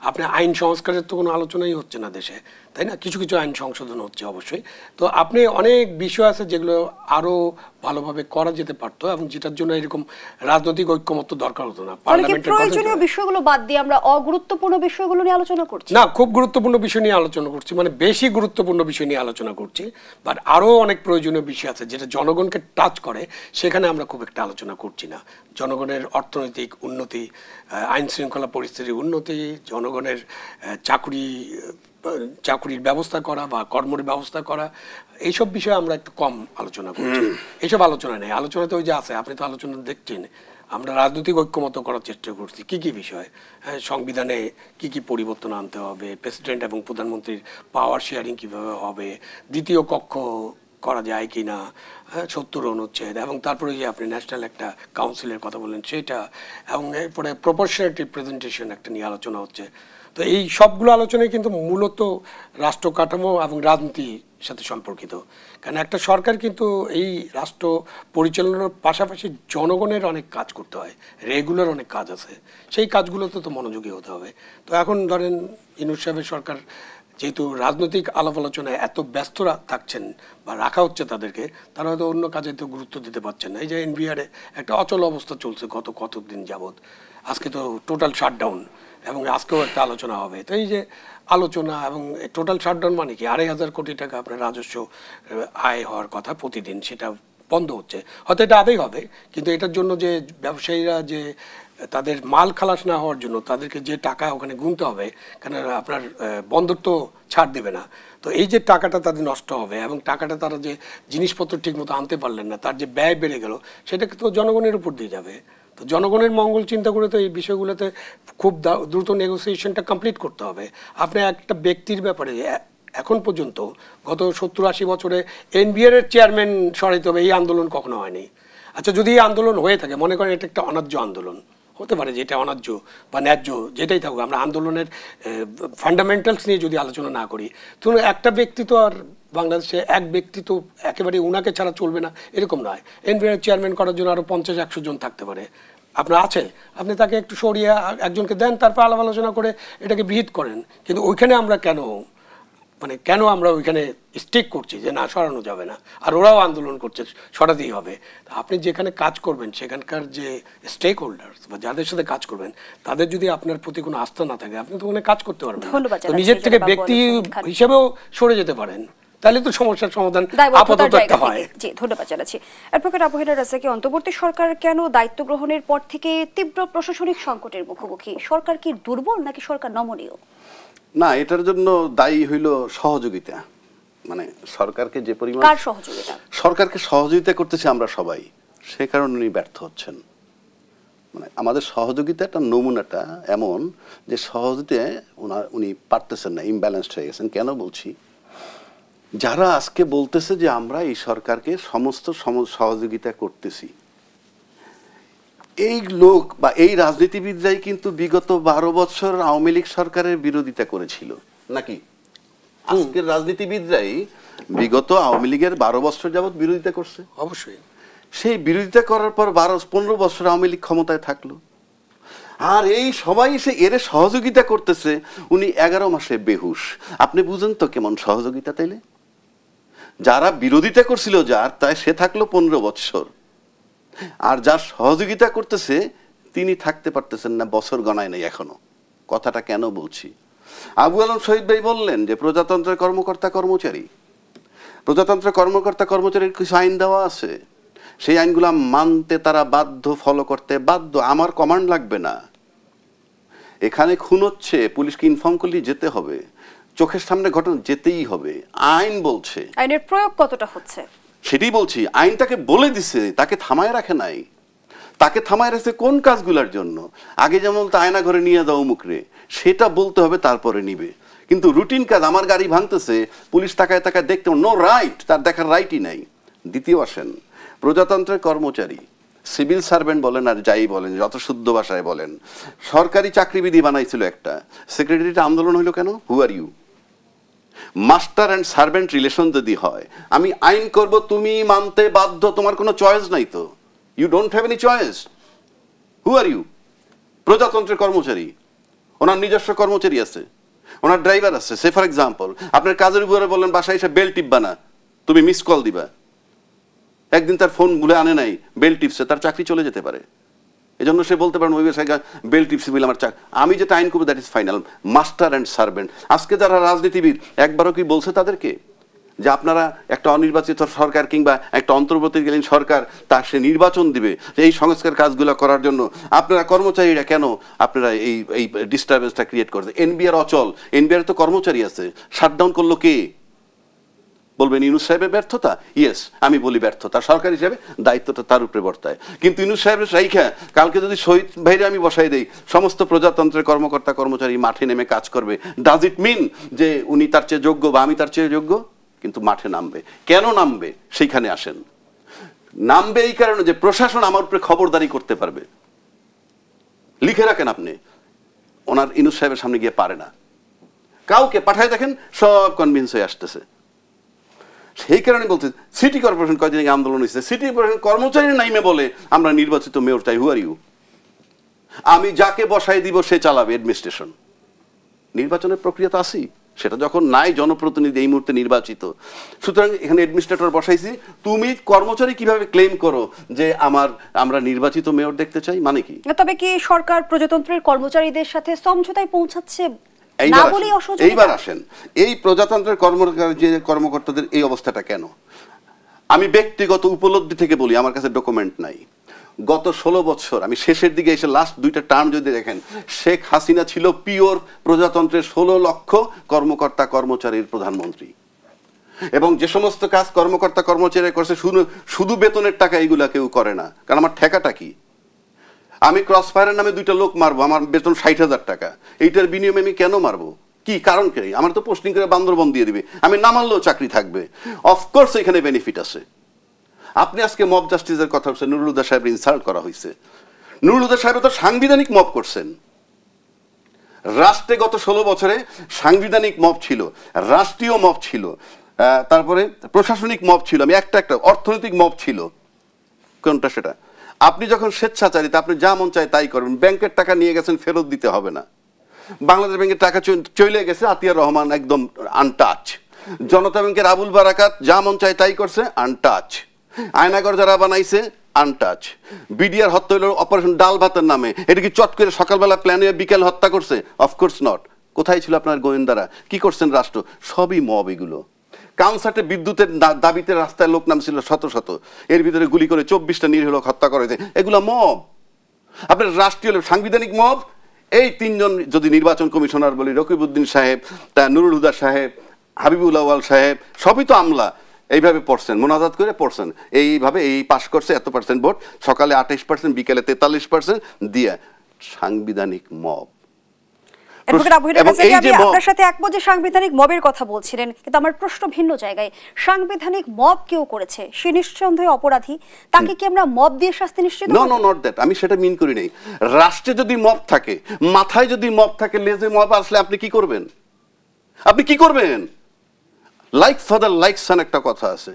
আপনার আইন সংস্কারের তো কোনো আলোচনাই হচ্ছে না দেশে, তাই না? কিছু কিছু আইন সংশোধন হচ্ছে অবশ্যই। তো আপনি অনেক বিষয় আছে যেগুলো আরও ভালোভাবে করা যেতে পারতো, এবং যেটার জন্য এরকম রাজনৈতিক ঐক্যমত্য দরকার হতো না। প্রয়োজনীয় বিষয়গুলো বাদ দিয়ে আমরা অগুরুত্বপূর্ণ বিষয়গুলো নিয়ে আলোচনা করছি না, খুব গুরুত্বপূর্ণ বিষয় নিয়ে আলোচনা করছি, মানে বেশি গুরুত্বপূর্ণ বিষয় নিয়ে আলোচনা করছি, বাট আরও অনেক প্রয়োজনীয় বিষয় আছে যেটা জনগণকে টাচ করে, সেখানে আমরা খুব একটা আলোচনা করছি না। জনগণের অর্থনৈতিক উন্নতি, আইন শৃঙ্খলা পরিস্থিতির উন্নতি, জনগণের চাকুরির ব্যবস্থা করা বা কর্মের ব্যবস্থা করা, এইসব বিষয়ে আমরা একটু কম আলোচনা করছি। এইসব আলোচনা নেই। আলোচনা তো ওই যে আছে, আপনি তো আলোচনা দেখছেন। আমরা রাজনৈতিক ঐক্যমত্য করার চেষ্টা করছি কি কি বিষয়, সংবিধানে কি কি পরিবর্তন আনতে হবে, প্রেসিডেন্ট এবং প্রধানমন্ত্রীর পাওয়ার শেয়ারিং কিভাবে হবে, দ্বিতীয় কক্ষ করা যায় কি না, 70 অনুচ্ছেদ, এবং তারপরে যে আপনি ন্যাশনাল একটা কাউন্সিলের কথা বললেন সেটা, এবং এরপরে প্রপোর্শনাল রিপ্রেজেন্টেশন একটা নিয়ে আলোচনা হচ্ছে। তো এই সবগুলো আলোচনায় কিন্তু মূলত রাষ্ট্র কাঠামো এবং রাজনীতির সাথে সম্পর্কিত। কারণ একটা সরকার কিন্তু এই রাষ্ট্র পরিচালনার পাশাপাশি জনগণের অনেক কাজ করতে হয়, রেগুলার অনেক কাজ আছে, সেই কাজগুলোতে তো মনোযোগী হতে হবে। তো এখন ধরেন ইউনূস সাহেবের সরকার যেহেতু রাজনৈতিক আলাপ আলোচনায় এত ব্যস্ত থাকছেন বা রাখা হচ্ছে তাদেরকে, তারা হয়তো অন্য কাজে তো গুরুত্ব দিতে পারছেন না। এই যে এনবিআরে একটা অচল অবস্থা চলছে কতদিন যাবৎ, আজকে তো টোটাল শাটডাউন, এবং আজকেও একটা আলোচনা হবে। তো এই যে আলোচনা এবং টোটাল শাটডাউন মানে কি, 2,500 কোটি টাকা আপনার রাজস্ব আয় হওয়ার কথা প্রতিদিন, সেটা বন্ধ হচ্ছে। হয়তো এটা আদায় হবে, কিন্তু এটার জন্য যে ব্যবসায়ীরা যে তাদের মাল খালাস না হওয়ার জন্য তাদেরকে যে টাকা ওখানে গুনতে হবে, কারণ আপনার বন্দর তো ছাড় দেবে না। তো এই যে টাকাটা তাদের নষ্ট হবে, এবং টাকাটা তারা যে জিনিসপত্র ঠিকমতো আনতে পারলেন না, তার যে ব্যয় বেড়ে গেল, সেটাকে তো জনগণের উপর দিয়ে যাবে। তো জনগণের মঙ্গল চিন্তা করে তো এই বিষয়গুলোতে খুব দ্রুত নেগোসিয়েশনটা কমপ্লিট করতে হবে। আপনি একটা ব্যক্তির ব্যাপারে এখন পর্যন্ত গত 70-80 বছরে এনবিআর এর চেয়ারম্যান সরাইতে হবে এই আন্দোলন কখনো হয়নি। আচ্ছা, যদি এই আন্দোলন হয়ে থাকে, মনে করেন এটা একটা অন্যায্য আন্দোলন, হতে পারে যে এটা অন্যায্য বা ন্যায্য যেটাই থাকুক, আমরা আন্দোলনের ফান্ডামেন্টালস নিয়ে যদি আলোচনা না করি, তো একটা ব্যক্তি তো আর বাংলাদেশে এক ব্যক্তি তো একেবারে উনাকে ছাড়া চলবে না এরকম নয়। এনবিআর চেয়ারম্যান করার জন্য আরও 50-100 জন থাকতে পারে। আপনার আছে, আপনি তাকে একটু সরিয়ে একজনকে দেন, তারপর আলাপ আলোচনা করে এটাকে বিহিত করেন। কিন্তু ওইখানে আমরা কেন আমরা ওইখানে স্টিক করছি যে না, সরানো যাবে না, আর ওরাও আন্দোলন করছে সরাতেই হবে। আপনি যেখানে কাজ করবেন সেখানকার যে স্টেক হোল্ডার্স বা যাদের সাথে কাজ করবেন, তাদের যদি আপনার প্রতি কোনো আস্থা না থাকে, আপনি তো ওখানে কাজ করতে পারবেন না। তো নিজের থেকে ব্যক্তি হিসেবেও সরে যেতে পারেন, তাহলে তো সমস্যার সমাধান আপাতত একটা হয়। জি, ধন্যবাদ জানাচ্ছি। অ্যাডভোকেট আবু হেলাল রাজ্জাকী, অন্তর্বর্তী সরকার কেন দায়িত্ব গ্রহণের পর থেকে তীব্র প্রশাসনিক সংকটের মুখোমুখি? সরকার কি দুর্বল নাকি সরকার নমনীয়? না, এটার জন্য দায়ী হইল সহযোগিতা। মানে সরকারকে যে পরিমাণ, কার সহযোগিতা? সরকারকে সহযোগিতা করতেছি আমরা সবাই, সে কারণে উনি ব্যর্থ হচ্ছেন। মানে আমাদের সহযোগিতাটা নমুনাটা এমন যে সহযোগিতায় উনি পারতেছেন না, ইমব্যালেন্সড হয়ে গেছেন। কেন বলছি? যারা আজকে বলতেছে যে আমরা এই সরকারকে সমস্ত সহযোগিতা করতেছি, এই লোক বা এই রাজনীতিবিদরাই কিন্তু বিগত 12 বছর আওয়ামী লীগ সরকারের বিরোধিতা করেছিল নাকি? আজকের রাজনীতিবিদরাই বিগত আওয়ামী লীগের 12 বছর যাবৎ বিরোধিতা করছে। অবশ্যই সেই বিরোধিতা করার পর 12-15 বছর আওয়ামী লীগ ক্ষমতায় থাকলো, আর এই সবাই এসে এর সহযোগিতা করতেছে। উনি 11 মাসে বেহুশ। আপনি বুঝেন তো কেমন সহযোগিতা? তাইলে যারা বিরোধিতা করছিল তাই সে থাকলো 15 বছর, আর যার সহযোগিতা করতেছে তিনি থাকতে পারতেছেন না, বছর গণায় নাই এখনো। কথাটা কেন বলছি? আবু আলম শহীদ ভাই বললেন যে প্রজাতন্ত্রের কর্মকর্তা কর্মচারীর কিছু আইন দেওয়া আছে, সেই আইনগুলো মানতে তারা বাধ্য, ফলো করতে বাধ্য। আমার কমান্ড লাগবে না। এখানে খুন হচ্ছে, পুলিশকে ইনফর্ম করলে যেতে হবে, চোখের সামনে ঘটনা যেতেই হবে। আইন বলছে, আইনের প্রয়োগ কতটা হচ্ছে সেটাই বলছি। আইন তাকে বলে দিছে, তাকে থামায় রাখে নাই। তাকে থামায় রাখছে কোন কাজগুলোর জন্য? আগে যেমন তা আয়না ঘরে নিয়ে যাও মুখরে, সেটা বলতে হবে, তারপরে নিবে। কিন্তু রুটিন কাজ, আমার গাড়ি ভাঙতেছে, পুলিশ তাকায় তাকায় দেখতে, নো রাইট, তার দেখার রাইটই নাই। দ্বিতীয় আসেন প্রজাতন্ত্রের কর্মচারী, সিভিল সার্ভেন্ট বলেন আর যাই বলেন, যত শুদ্ধ ভাষায় বলেন, সরকারি চাকরিবিধি বানাইছিল একটা, সেক্রেটারিটা আন্দোলন হইল কেন? Who are you? Master and servant relation যদি হয়, আমি আইন করব, তুমি মানতে বাধ্য, তোমার কোনো চয়েস নাই তো। You don't have any choice. Who are you? প্রজাতন্ত্রের কর্মচারী, ওনার নিজস্ব কর্মচারী আছে, ওনার ড্রাইভার আছে। সে ফর এক্সাম্পল আপনার কাজের উপরে বললেন বাসায় এসে বেল টিপবা না, তুমি মিস কল দিবা। একদিন তার ফোন ভুলে আনে নাই, বেল টিপসে, তার চাকরি চলে যেতে পারে। এজন্য সে বলতে পারেন ওই বিষয়ে বেল টিপসে বলে আমার চাকরি। আমি যেটা আইন করবো that is final. Master and servant. আজকে যারা রাজনীতিবিদ, একবারও কি বলছে তাদেরকে যে আপনারা একটা অনির্বাচিত সরকার কিংবা একটা অন্তর্বর্তীকালীন সরকার, তার সে নির্বাচন দিবে, এই সংস্কার কাজগুলো করার জন্য আপনারা কর্মচারীরা কেন আপনারা এই ডিস্টারবেন্সটা ক্রিয়েট করছে? এনবিআর অচল, এনবিআর তো কর্মচারী আছে, শাটডাউন করলো কে? বলবেন ইউনূস সাহেবের ব্যর্থতা? ইয়েস, আমি বলি ব্যর্থতা। সরকার হিসেবে দায়িত্বটা তার উপরে বর্তায়। কিন্তু ইউনূস সাহেবের রাইখা কালকে যদি শহীদ ভাইরে আমি বসাই দেই, সমস্ত প্রজাতন্ত্রের কর্মকর্তা কর্মচারী মাঠে নেমে কাজ করবে, ডাজ ইট মিন যে উনি তার চেয়ে যোগ্য বা আমি তার চেয়ে যোগ্য? কিন্তু মাঠে নামবে। কেন নামবে? সেইখানে আসেন। নামবে এই কারণে যে প্রশাসন আমার উপরে খবরদারি করতে পারবে। লিখে রাখেন আপনি, ওনার ইউনূস সাহেবের সামনে গিয়ে পারে না, কাউকে পাঠায় দেখেন সব কনভিন্স হয়ে আসতেছে। সেই কারণে বলতে সিটি কর্পোরেশন কয়দিন আগে আন্দোলন হয়েছে, সিটি কর্পোরেশন কর্মচারীর নাইমে বলে আমরা নির্বাচিত মেয়র চাই। হু আর ইউ? আমি যাকে বসাই দিব সে চালাবে অ্যাডমিনিস্ট্রেশন। নির্বাচনের প্রক্রিয়া তো আসি, সেটা যখন নাই জনপ্রতিনিধি এই মুহূর্তে নির্বাচিত, সুতরাং এখানে অ্যাডমিনিস্ট্রেটর বসাইছি। তুমি কর্মচারী কিভাবে ক্লেম করো যে আমরা নির্বাচিত মেয়র দেখতে চাই? মানে কি? তবে কি সরকার প্রজাতন্ত্রের কর্মচারীদের সাথে সমঝোতায় পৌঁছাচ্ছে? এইবার আসেন এই প্রজাতন্ত্রের কর্মকর্তাদের এই অবস্থাটা কেন? আমি ব্যক্তিগত উপলব্ধি থেকে বলি, আমার কাছে ডকুমেন্ট নাই। গত 16 বছর, আমি শেষের দিকে এসে লাস্ট 2টা টার্ম যদি দেখেন, শেখ হাসিনা ছিল পিওর প্রজাতন্ত্রের 16 লক্ষ কর্মকর্তা কর্মচারীর প্রধানমন্ত্রী। এবং যে সমস্ত কাজ কর্মকর্তা কর্মচারী করছে শুধু বেতনের টাকা এইগুলা কেউ করে না। কারণ আমার ঠেকাটা কি? আমি ক্রস ফায়ারের নামে 2টা লোক মারবো, আমার বেতন 60,000 টাকা, এইটার বিনিময়ে আমি কেন মারবো? কি কারণ কি? আমার তো পোস্টিং করে বান্দরবন দিয়ে দিবে, আমি না মানলেও চাকরি থাকবে। অফকোর্স এখানে বেনিফিট আছে। আপনি আজকে মব জাস্টিসের কথা হচ্ছে, নুরুল হুদা সাহেব ইনসাল্ট করা হয়েছে। নুরুল হুদা সাহেব তো সাংবিধানিক মব করছেন। রাষ্ট্রে গত 16 বছরে সাংবিধানিক মব ছিল, রাষ্ট্রীয় মব ছিল, তারপরে প্রশাসনিক মব ছিল, আমি একটা অর্থনৈতিক মব ছিল। কোনটা সেটা? আপনি যখন স্বেচ্ছাচারিতা, আপনি যা মন চায় তাই করবেন। ব্যাংকের টাকা নিয়ে গেছেন, ফেরত দিতে হবে না। বাংলাদেশ ব্যাংকের টাকা চলে গেছে, আতিয়ার রহমান একদম আনটাচ। জনতা ব্যাংকের আবুল বারাকাত যা মন চায় তাই করছে, আনটাচ। আয়নাগর যারা বানাইছে, আনটাচ। বিডিআর হত্যা হইল অপারেশন ডাল ভাতের নামে, এটা কি চট করে সকালবেলা প্ল্যান হয়ে বিকেল হত্যা করছে? Of course not. কোথায় ছিল আপনার গোয়েন্দারা? কি করছেন রাষ্ট্র? সবই মব এগুলো। কাউন্সাটে বিদ্যুতের দাবিতে রাস্তায় লোক নামছিল শত শত, এর ভিতরে গুলি করে 24টা নিরীহ লোক হত্যা করেছে, এগুলো মব। আপনার রাষ্ট্রীয় সাংবিধানিক মব। এই তিনজন যদি নির্বাচন কমিশনার বলি, রকিবউদ্দিন সাহেব, নুরুল হুদা সাহেব, হাবিবুল আউয়াল সাহেব, সবই তো আমলা। এইভাবে পড়ছেন, মোনাজাত করে পড়ছেন, এইভাবে এই পাশ করছে এত পার্সেন্ট ভোট, সকালে 28%, বিকেলে 43% দিয়ে। সাংবিধানিক মব। আপনার সাথে একমত যে সাংবিধানিক মবের কথা বলছিলেন, কিন্তু আমার প্রশ্ন ভিন্ন জায়গায়। সাংবিধানিক মব কেউ করেছে, সে নিঃসন্দেহে অপরাধী, তাকে কি আমরা মব দিয়ে শাস্তি নিশ্চিত? No no, not that. আমি সেটা মিন করি নাই। রাষ্ট্রে যদি মব থাকে, মাথায় যদি মব থাকে, লেজে মব আসলে আপনি কি করবেন? আপনি কি করবেন? লাইক ফাদার লাইক সান একটা কথা আছে।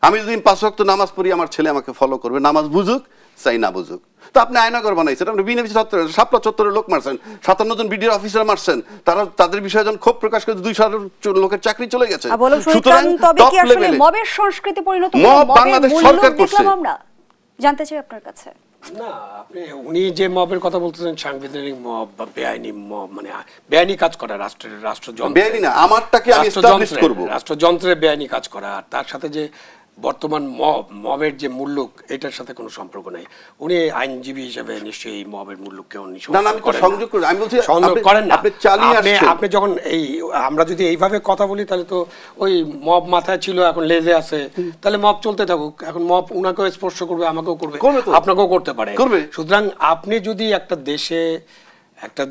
আমি যদি 5 ওয়াক্ত নামাজ পড়ি, আমার ছেলে আমাকে ফলো করবে, নামাজ বুঝুক চাই না বুঝুক। তো আপনি আয়নাগর বানাইছেন, আপনি বিএনপি শাপলা চত্বরের লোক মারছেন, 57 জন বিডিআর অফিসার মারছেন, তাদের বিষয়ে যখন ক্ষোভ প্রকাশ করে 200 লোকের চাকরি চলে গেছে। সুতরাং মবের সংস্কৃতি পরিণত বাংলাদেশ সরকার করছে। আমরা জানতে চাই আপনার কাছে। না, আপনি উনি যে মবের কথা বলতেছেন, সাংবিধানিক মব বা বেআইনি মব, মানে বেআইনি কাজ করা, রাষ্ট্রযন্ত্র বেআইনি না, আমারটাকে আমি এস্টাবলিশ করব, রাষ্ট্রযন্ত্রে বেআইনি কাজ করা। আর তার সাথে যে বর্তমান মবের যে মূল্য, এটার সাথে কোনো সম্পর্ক নাই। উনি আইনজীবী হিসেবে নিশ্চয়ই এই মবের মূল্যকে আপনি যখন এই আমরা যদি এইভাবে কথা বলি, তাহলে তো ওই মব মাথায় ছিল, এখন লেজে আছে, তাহলে মব চলতে থাকুক। এখন মব উনাকেও স্পর্শ করবে, আমাকেও করবে, আপনাকেও করতে পারে। সুতরাং আপনি যদি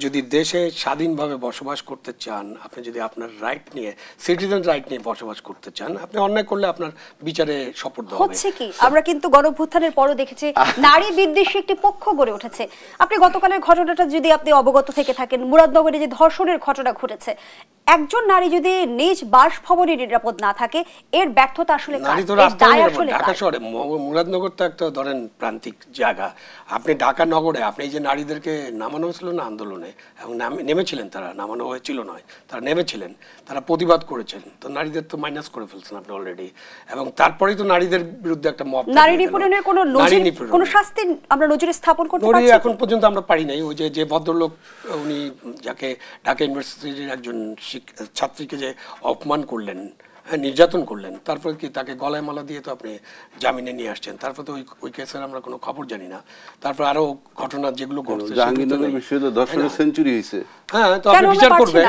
যদি দেশে স্বাধীনভাবে বসবাস করতে চান, আপনি যদি আপনার রাইট নিয়ে, সিটিজেন রাইট নিয়ে বসবাস করতে চান, আপনি অন্যায় করলে আপনার বিচারে সোপর্দ হবে। হচ্ছে কি, আমরা কিন্তু গণঅভ্যুত্থানের পরও দেখেছি নারী বিদ্বেষী একটি পক্ষ গড়ে উঠেছে। আপনি গতকালের ঘটনাটা যদি আপনি অবগত থেকে থাকেন, মুরাদনগরে যে ধর্ষণের ঘটনা ঘটেছে, একজন নারী যদি নিজ বাসভবনে নিরাপদ না থাকে, এর ব্যর্থতা আসলে ঢাকা শহরে মুরাদনগর তো একটা ধরেন প্রান্তিক জায়গা। আপনি ঢাকা নগরে আপনি এই যে নারীদেরকে নামানো হয়েছিল না আন্দোলনে, এবং নেমেছিলেন, তারা নামানো হয়েছিল নয়, তারা নেমেছিলেন, তারা প্রতিবাদ করেছেন, তো নারীদের তো মাইনাস করে ফেলছেন আপনি অলরেডি। এবং তারপরেই তো নারীদের বিরুদ্ধে একটা মব, নারী নিপীড়নের কোনো শাস্তি আমরা নজির স্থাপন করতে পারছি এখন পর্যন্ত আমরা পারি নাই। ওই যে ভদ্রলোক, উনি যাকে ঢাকা ইউনিভার্সিটির একজন ছাত্রীকে যে অপমান করলেন, নির্যাতন করলেন, তারপর কি তাকে গলায় মালা দিয়ে তো আপনি জামিনে নিয়ে আসছেন। তারপর তো ওই কেসের আমরা কোনো খবর জানি না। তারপর আরো ঘটনা যেগুলো ঘটছে, সেঞ্চুরি হয়েছে, হ্যাঁ, তো আপনি বিচার করবেন,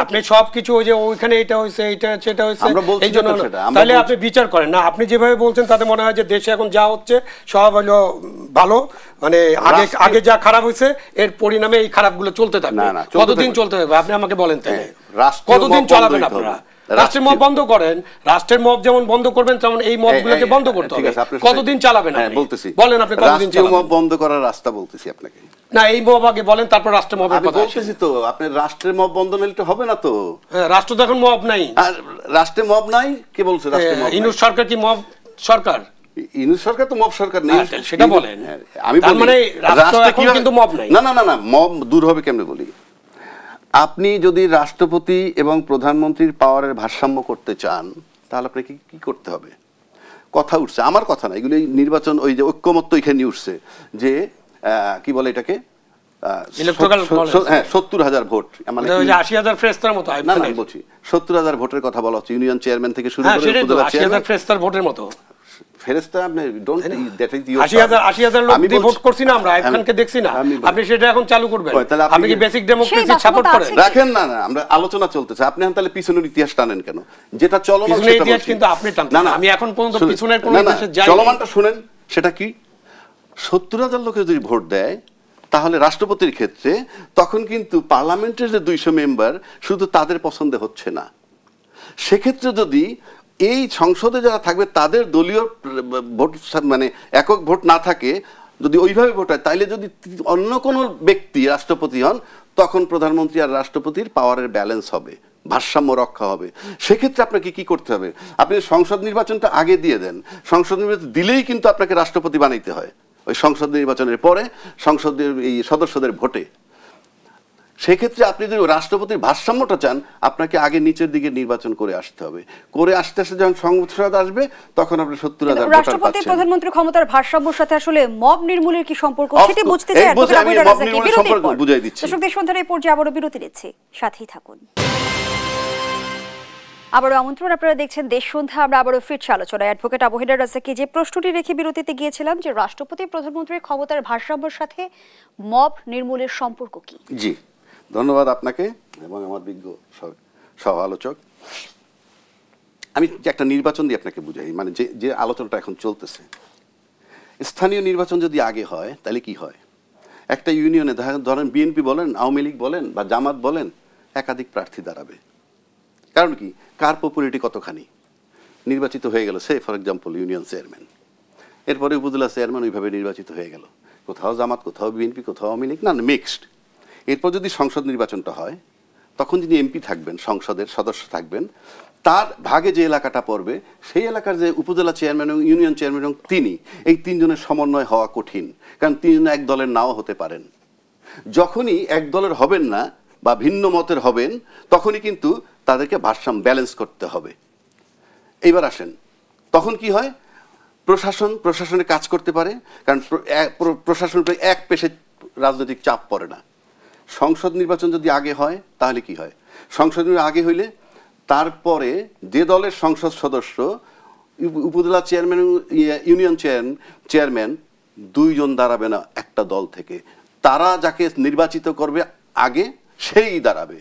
আপনি সবকিছু ওই যে ওইখানে এটা হয়েছে, এটা সেটা হয়েছে, এই জন্য তাহলে আপনি বিচার করেন না। আপনি যেভাবে বলছেন তাতে মনে হয় যে দেশে এখন যা হচ্ছে সব হলো ভালো, মানে আগে যা খারাপ হয়েছে এর পরিণামে এই খারাপগুলো চলতে থাকবে। কতদিন চলতে থাকবে আপনি আমাকে বলেন, তাহলে কতদিন চালাবেন আপনারা? রাষ্ট্রের মব বন্ধ করেন, রাষ্ট্রের মব যেমন বন্ধ করবেন, তেমন এই মবগুলোকে বন্ধ করতে হবে। কতদিন চালাবেন আপনি বলেন? আপনি কতদিন চালাবেন? মব বন্ধ করার রাস্তা বলতেছি আপনাকে। না, এই মব আগে বলেন, তারপর রাষ্ট্রের মবের কথা বলতেছি। তো আপনি রাষ্ট্রের মব বন্ধ নিলে তো হবে না। তো রাষ্ট্র তো এখন মব নাই। রাষ্ট্রে মব নাই কে বলছে? রাষ্ট্রের মব ইউনূস সরকার কি মব সরকার? ইউনূস সরকার তো মব সরকার নেই, সেটা বলেন। আমি বলি মানে রাষ্ট্র এখন কিন্তু মব নাই। না না না, মব দূর হবে কেমনে বলি। আপনি যদি রাষ্ট্রপতি এবং প্রধানমন্ত্রীর পাওয়ারের ভারসাম্য করতে চান, তাহলে আপনাকে কি করতে হবে? কথা উঠছে, আমার কথা না, এগুলি নির্বাচন, ওই যে ঐক্যমত্য এখানে উঠছে যে কি বলে এটাকে, 70,000 ভোট, মানে 80,000 ফেরেশতার মতো। না না, বলছি 70,000 ভোটের কথা বলা হচ্ছে, ইউনিয়ন চেয়ারম্যান থেকে শুরু করে 80,000 ফেরেশতার ভোটের মতো। ফেরেশতা আপনি ডোন্ট, দ্যাট ইজ ইওর 80,000 লোক দিয়ে ভোট করছি না আমরা, আইফখানকে দেখছি না, আপনি সেটা এখন চালু করবেন? আপনি কি বেসিক ডেমোক্রেসি সাপোর্ট করেন? রাখেন না না, আমরা আলোচনা চলতেছে, আপনি এখন তাহলে পিছনের ইতিহাস টানেন কেন? যেটা চলমান পিছনের ইতিহাস কিন্তু আপনি টানতেন না, আমি এখন পর্যন্ত পিছনের কোন ইতিহাসে যাই। চলমানটা শুনেন, সেটা কি? 70,000 লোকে যদি ভোট দেয়, তাহলে রাষ্ট্রপতির ক্ষেত্রে তখন কিন্তু পার্লামেন্টের যে 200 মেম্বার শুধু তাদের পছন্দে হচ্ছে না। সেক্ষেত্রে যদি এই সংসদে যারা থাকবে তাদের দলীয় ভোট মানে একক ভোট না থাকে, যদি ওইভাবে ভোট হয়, তাইলে যদি অন্য কোনো ব্যক্তি রাষ্ট্রপতি হন, তখন প্রধানমন্ত্রী আর রাষ্ট্রপতির পাওয়ারের ব্যালেন্স হবে, ভারসাম্য রক্ষা হবে। সেক্ষেত্রে আপনাকে কি করতে হবে? আপনি সংসদ নির্বাচনটা আগে দিয়ে দেন। সংসদ নির্বাচন দিলেই কিন্তু আপনাকে রাষ্ট্রপতি বানাইতে হয় ওই সংসদ নির্বাচনের পরে সংসদের এই সদস্যদের ভোটে। সেক্ষেত্রে আপনি যদি রাষ্ট্রপতির ভারসাম্যটা চান, আপনাকে আগে নিচের দিকে নির্বাচন করে আসতে হবে। করে আসতে আসতে যখন সংসদ আসবে, তখন আপনি 70,000 ভোটার রাষ্ট্রপতি পাচ্ছেন। প্রধানমন্ত্রী ক্ষমতার ভারসাম্যের সাথে আসলে মব নির্মূলের কি সম্পর্ক সেটি বুঝতে চাই। আমি মব নির্মূলের সম্পর্ক বুঝাই দিচ্ছি। দর্শক, দেশ সন্ধ্যার এই পর্যায়ে আবারও বিরতি নিচ্ছি, সাথেই থাকুন। আবারও আমন্ত্রণ, আপনারা দেখছেন দেশ সন্ধ্যা। আমরা আবারও ফিরছি আলোচনায়। অ্যাডভোকেট আবু হেডার রাজ্জাককে যে প্রশ্নটি রেখে বিরতিতে গিয়েছিলাম, যে রাষ্ট্রপতি প্রধানমন্ত্রীর ক্ষমতার ভারসাম্যের সাথে মব নির্মূলের সম্পর্ক কি? জি, ধন্যবাদ আপনাকে এবং আমার বিজ্ঞ সহ আলোচক। আমি একটা নির্বাচন দিয়ে আপনাকে বুঝাই, মানে যে আলোচনাটা এখন চলতেছে। স্থানীয় নির্বাচন যদি আগে হয় তাহলে কি হয়? একটা ইউনিয়নে ধরেন বিএনপি বলেন, আওয়ামী লীগ বলেন বা জামাত বলেন, একাধিক প্রার্থী দাঁড়াবে। কারণ কি? কার পপুলারিটি কতখানি নির্বাচিত হয়ে গেল। সে ফর এক্সাম্পল ইউনিয়ন চেয়ারম্যান, এরপরে উপজেলা চেয়ারম্যান ওইভাবে নির্বাচিত হয়ে গেল। কোথাও জামাত, কোথাও বিএনপি, কোথাও আওয়ামী লীগ, না মিক্সড। এরপর যদি সংসদ নির্বাচনটা হয়, তখন যিনি এমপি থাকবেন, সংসদের সদস্য থাকবেন, তার ভাগে যে এলাকাটা পড়বে, সেই এলাকার যে উপজেলা চেয়ারম্যান এবং ইউনিয়ন চেয়ারম্যান এবং তিনি, এই তিনজনের সমন্বয় হওয়া কঠিন। কারণ তিনজন এক দলের নাও হতে পারেন। যখনই এক দলের হবেন না বা ভিন্ন মতের হবেন, তখনই কিন্তু তাদেরকে ভারসাম্য ব্যালেন্স করতে হবে। এইবার আসেন, তখন কি হয়? প্রশাসনে কাজ করতে পারে, কারণ প্রশাসনটা এক পেশে রাজনৈতিক চাপ পড়ে না। সংসদ নির্বাচন যদি আগে হয় তাহলে কি হয়? সংসদ নির্বাচন আগে হইলে তারপরে যে দলের সংসদ সদস্য, উপজেলা চেয়ারম্যান, ইউনিয়ন চেয়ারম্যান, দুইজন দাঁড়াবে না একটা দল থেকে। তারা যাকে নির্বাচিত করবে আগে, সেই দাঁড়াবে।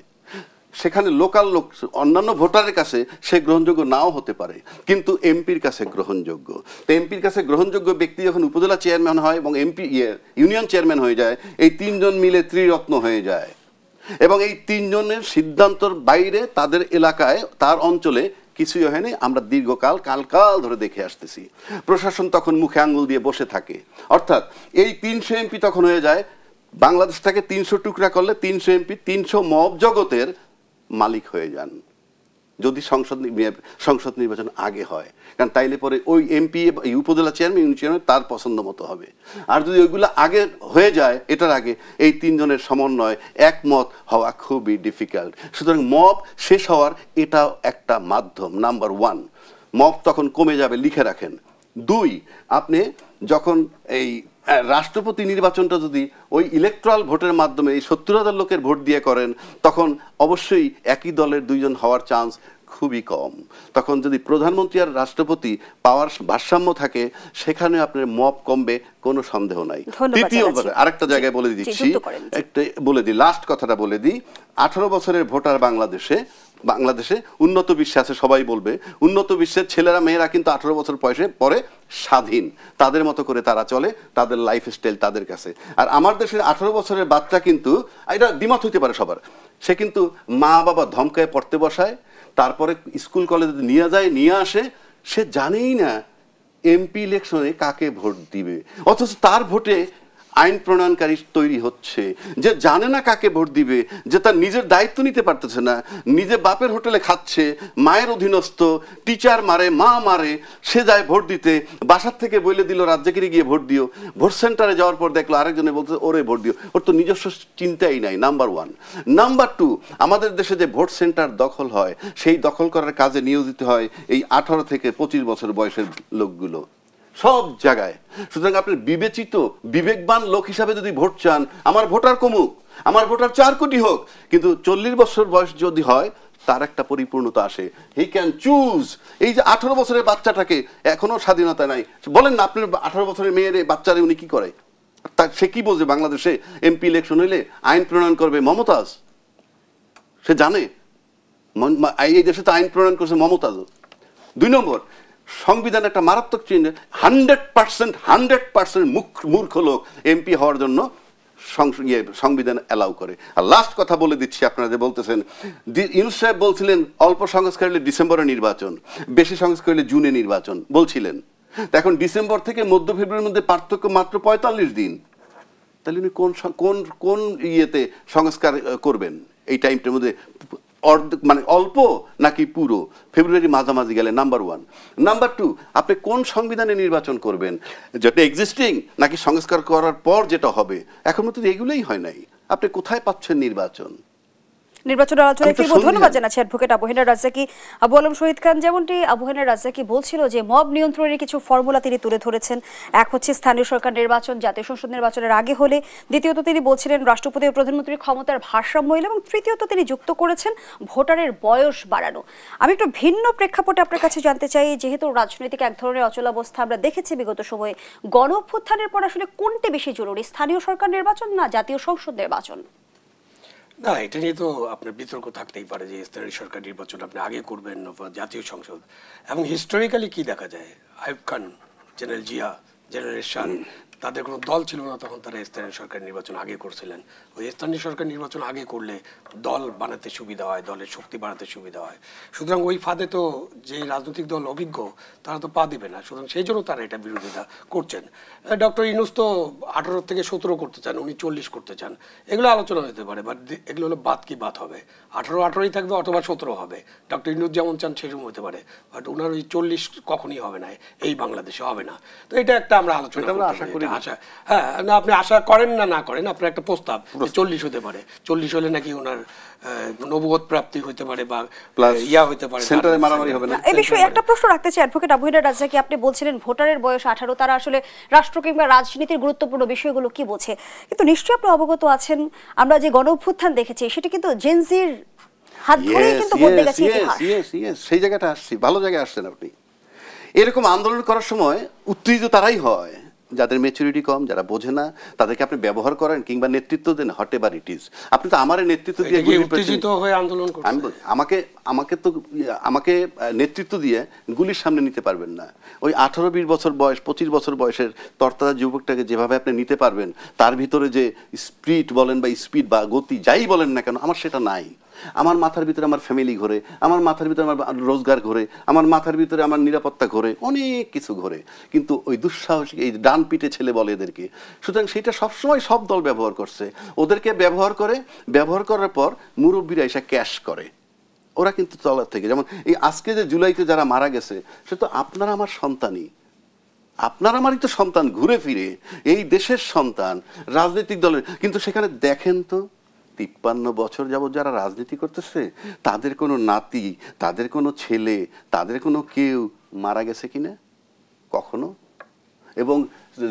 সেখানে লোকাল লোক, অন্যান্য ভোটারের কাছে সে গ্রহণযোগ্য নাও হতে পারে, কিন্তু এমপির কাছে গ্রহণযোগ্য। তো এমপির কাছে গ্রহণযোগ্য ব্যক্তি যখন উপজেলা চেয়ারম্যান হয় এবং ইউনিয়ন চেয়ারম্যান হয়ে যায়, এই তিনজন মিলে ত্রিরত্ন হয়ে যায়। এবং এই তিনজনের সিদ্ধান্তর বাইরে তাদের এলাকায়, তার অঞ্চলে কিছুই হয়নি। আমরা দীর্ঘকাল কাল ধরে দেখে আসতেছি। প্রশাসন তখন মুখে আঙ্গুল দিয়ে বসে থাকে। অর্থাৎ এই 300 এমপি তখন হয়ে যায়, বাংলাদেশটাকে 300 টুকরা করলে 300 এমপি 300 মব জগতের মালিক হয়ে যান, যদি সংসদ নির্বাচন আগে হয়। কারণ তাইলে পরে ওই এমপি, উপজেলা চেয়ারম্যান, ইউনিয়ন চেয়ারম্যান তার পছন্দ মতো হবে। আর যদি ওইগুলো আগে হয়ে যায়, এটার আগে, এই তিনজনের সমন্বয় একমত হওয়া খুবই ডিফিকাল্ট। সুতরাং মব শেষ হওয়ার এটাও একটা মাধ্যম। নাম্বার 1, মব তখন কমে যাবে, লিখে রাখেন। 2, আপনি যখন এই রাষ্ট্রপতি নির্বাচনটা যদি ওই ইলেকট্রাল ভোটের মাধ্যমে এই 70,000 লোকের ভোট দিয়ে করেন, তখন অবশ্যই একই দলের দুইজন হওয়ার চান্স খুবই কম। তখন যদি প্রধানমন্ত্রী আর রাষ্ট্রপতি পাওয়ার ভারসাম্য থাকে, সেখানে আপনার মব কমবে, কোনো সন্দেহ নাই। তৃতীয় আরেকটা জায়গায় বলে দিচ্ছি, একটা বলে দিই, লাস্ট কথাটা বলে দিই। 18 বছরের ভোটার বাংলাদেশে উন্নত বিশ্বে আছে, সবাই বলবে। উন্নত বিশ্বের ছেলেরা মেয়েরা কিন্তু 18 বছর পরে স্বাধীন, তাদের মতো করে তারা চলে, তাদের লাইফস্টাইল তাদের কাছে। আর আমার দেশের 18 বছরের বাচ্চা কিন্তু, এটা দ্বিমত হইতে পারে সবার, সে কিন্তু মা বাবা ধমকায় পড়তে বসায়, তারপরে স্কুল কলেজে নিয়ে আসে, সে জানেই না এমপি ইলেকশনে কাকে ভোট দিবে, অথচ তার ভোটে আইন প্রণয়নকারী তৈরি হচ্ছে, যে জানে না কাকে ভোট দিবে, যে তার নিজের দায়িত্ব নিতে পারতেছে না, নিজে বাপের হোটেলে খাচ্ছে, মায়ের অধীনস্থ, টিচার মারে, মা মারে, সে যায় ভোট দিতে, বাসার থেকে বলে দিল রাজ্জাকিরে গিয়ে ভোট দিও, ভোট সেন্টারে যাওয়ার পর দেখলো আরেকজনে বলতে ওরে ভোট দিও, ওর তো নিজস্ব চিন্তাই নাই। নাম্বার 1। নাম্বার 2, আমাদের দেশে যে ভোট সেন্টার দখল হয়, সেই দখল করার কাজে নিয়োজিত হয় এই 18 থেকে 25 বছর বয়সের লোকগুলো সব জায়গায়। সুতরাং আপনি বিবেকবান লোক হিসাবে যদি ভোট চান, আমার ভোটার কমুক, আমার ভোটার 4 কোটি হোক, কিন্তু 40 বছর বয়স যদি হয়, তার একটা পরিপূর্ণতা আসে, হি ক্যান চুজ। এই যে 18 বছরের বাচ্চাটাকে এখনো স্বাধীনতা নাই, বলেন না আপনার 18 বছরের মেয়ের বাচ্চারে উনি কি করে? সে কি বোঝে? বাংলাদেশে এমপি ইলেকশন হইলে আইন প্রণয়ন করবে মমতাজ, সে জানে এই দেশে তো আইন প্রণয়ন করছে মমতাজ। 2 নম্বর, সংবিধান একটা মারাত্মক চেঞ্জ, 100% মূর্খ লোক এমপি হওয়ার জন্য সংবিধান অ্যালাউ করে। আর লাস্ট কথা বলে দিচ্ছি, আপনারা যে বলতেছেন ইউনূস সাহেব বলছিলেন অল্প সংস্কার হলে ডিসেম্বরে নির্বাচন, বেশি সংস্কার হলে জুনে নির্বাচন বলছিলেন। এখন ডিসেম্বর থেকে মধ্য ফেব্রুয়ারির মধ্যে পার্থক্য মাত্র ৪৫ দিন। তাহলে উনি কোন ইয়েতে সংস্কার করবেন এই টাইমটার মধ্যে? মানে অল্প নাকি পুরো? ফেব্রুয়ারি মাঝামাঝি গেলে নাম্বার 1। নাম্বার 2, আপনি কোন সংবিধানে নির্বাচন করবেন, যেটা এক্সিস্টিং নাকি সংস্কার করার পর যেটা হবে? এখন মতো এগুলোই হয় নাই। আপনি কোথায় পাচ্ছেন নির্বাচন? নির্বাচনের আলোচনায় ফিরব। ধন্যবাদ জানাচ্ছি অ্যাডভোকেট আবু হেনা রাজ্জাকি। আবু আলম শহীদ খান, যেমনটি আবু হেনা রাজ্জাকি বলছিল যে মব নিয়ন্ত্রণের কিছু ফর্মুলা তিনি তুলে ধরেছেন। এক হচ্ছে স্থানীয় সরকার নির্বাচন জাতীয় সংসদ নির্বাচনের আগে হলে, দ্বিতীয়ত তিনি বলছিলেন রাষ্ট্রপতি ও প্রধানমন্ত্রীর ক্ষমতার ভারসাম্য এলে, এবং তৃতীয়ত তিনি যুক্ত করেছেন ভোটারের বয়স বাড়ানো। আমি একটু ভিন্ন প্রেক্ষাপটে আপনার কাছে জানতে চাই, যেহেতু রাজনৈতিক এক ধরনের অচলাবস্থা আমরা দেখেছি বিগত সময়ে, গণ অভ্যুত্থানের পর আসলে কোনটি বেশি জরুরি, স্থানীয় সরকার নির্বাচন না জাতীয় সংসদ নির্বাচন? না, এটা নিয়ে তো আপনার বিতর্ক থাকতেই পারে যে স্থানীয় সরকার নির্বাচন আপনি আগে করবেন বা জাতীয় সংসদ। এবং হিস্টোরিক্যালি কি দেখা যায়, আইয়ুব খান, জেনারেল জিয়া, জেনারেল এরশাদ, তাদের কোনো দল ছিল না, তখন তারা স্থানীয় সরকার নির্বাচন আগে করছিলেন। ওই স্থানীয় সরকার নির্বাচন আগে করলে দল বানাতে সুবিধা হয়, দলের শক্তি বাড়াতে সুবিধা হয়। সুতরাং ওই ফাঁদে তো যে রাজনৈতিক দল অভিজ্ঞ তারা তো পা দেবে না, সুতরাং সেই জন্য তারা এটা বিরোধিতা করছেন। ডক্টর ইউনূস তো 18 থেকে 17 করতে চান, উনি 40 করতে চান। এগুলো আলোচনা হতে পারে, বাট এগুলো হলো বাদ কি বাদ হবে, 18 থাকবে অথবা 17 হবে। ডক্টর ইউনূস যেমন চান সেরকম হতে পারে, বাট ওনার ওই 40 কখনই হবে না, এই বাংলাদেশে হবে না। তো এটা একটা আমরা আলোচনা আশা করি। হ্যাঁ, না আপনি আশা করেন না করেন, আপনার একটা প্রস্তাব 40 হতে পারে। 40 হলে নাকি ওনার নবুয়ত প্রাপ্তি হতে পারে বা ইয়া হতে পারে, সেন্টারে মারামারি হবে না। এই বিষয়ে একটা প্রশ্ন রাখতে চাই অ্যাডভোকেট আবু হেনা রাজ্জাকি, আপনি বলছিলেন ভোটারের বয়স 18, তারা আসলে রাষ্ট্র কিংবা রাজনীতির গুরুত্বপূর্ণ বিষয়গুলো কি বোঝে? কিন্তু নিশ্চয়ই আপনি অবগত আছেন, আমরা যে গণ অভ্যুত্থান দেখেছি সেটা কিন্তু জেনজির হাত ধরেই কিন্তু বদলে গেছে ইতিহাস। সেই জায়গাটা আসছি, ভালো জায়গায় আসছেন আপনি। এরকম আন্দোলন করার সময় উত্তেজিত তারাই হয় যাদের ম্যাচুরিটি কম, যারা বোঝে না, তাদেরকে আপনি ব্যবহার করেন কিংবা নেতৃত্ব দেন, হট এভার ইট ইজ। আপনি তো আমার নেতৃত্ব দিয়ে উত্তেজিত হয়ে আন্দোলন করছেন, আমাকে নেতৃত্ব দিয়ে গুলির সামনে নিতে পারবেন না। ওই 18-20 বছর বয়স, 25 বছর বয়সের তরতাজা যুবকটাকে যেভাবে আপনি নিতে পারবেন, তার ভিতরে যে স্পিড বলেন বা স্পিড বা গতি যাই বলেন না কেন, আমার সেটা নাই। আমার মাথার ভিতরে আমার ফ্যামিলি ঘোরে, আমার মাথার ভিতরে আমার রোজগার ঘোরে, আমার মাথার ভিতরে আমার নিরাপত্তা ঘোরে, অনেক কিছু ঘোরে। কিন্তু ওই দুঃসাহসিক এই ডান পিঠে ছেলে বলে এদেরকে। সুতরাং সেটা সবসময় সব দল ব্যবহার করছে। ওদেরকে ব্যবহার করার পর মুরব্বীরা এসে ক্যাশ করে। ওরা কিন্তু তলার থেকে, যেমন এই আজকে যে জুলাইতে যারা মারা গেছে, সে তো আপনার আমার সন্তানই, আপনার আমারই তো সন্তান, ঘুরে ফিরে এই দেশের সন্তান, রাজনৈতিক দলের। কিন্তু সেখানে দেখেন তো 53 বছর যাবত যারা রাজনীতি করতেছে, তাদের কোনো নাতি, তাদের কোনো ছেলে, তাদের কোনো কেউ মারা গেছে কিনা কখনো? এবং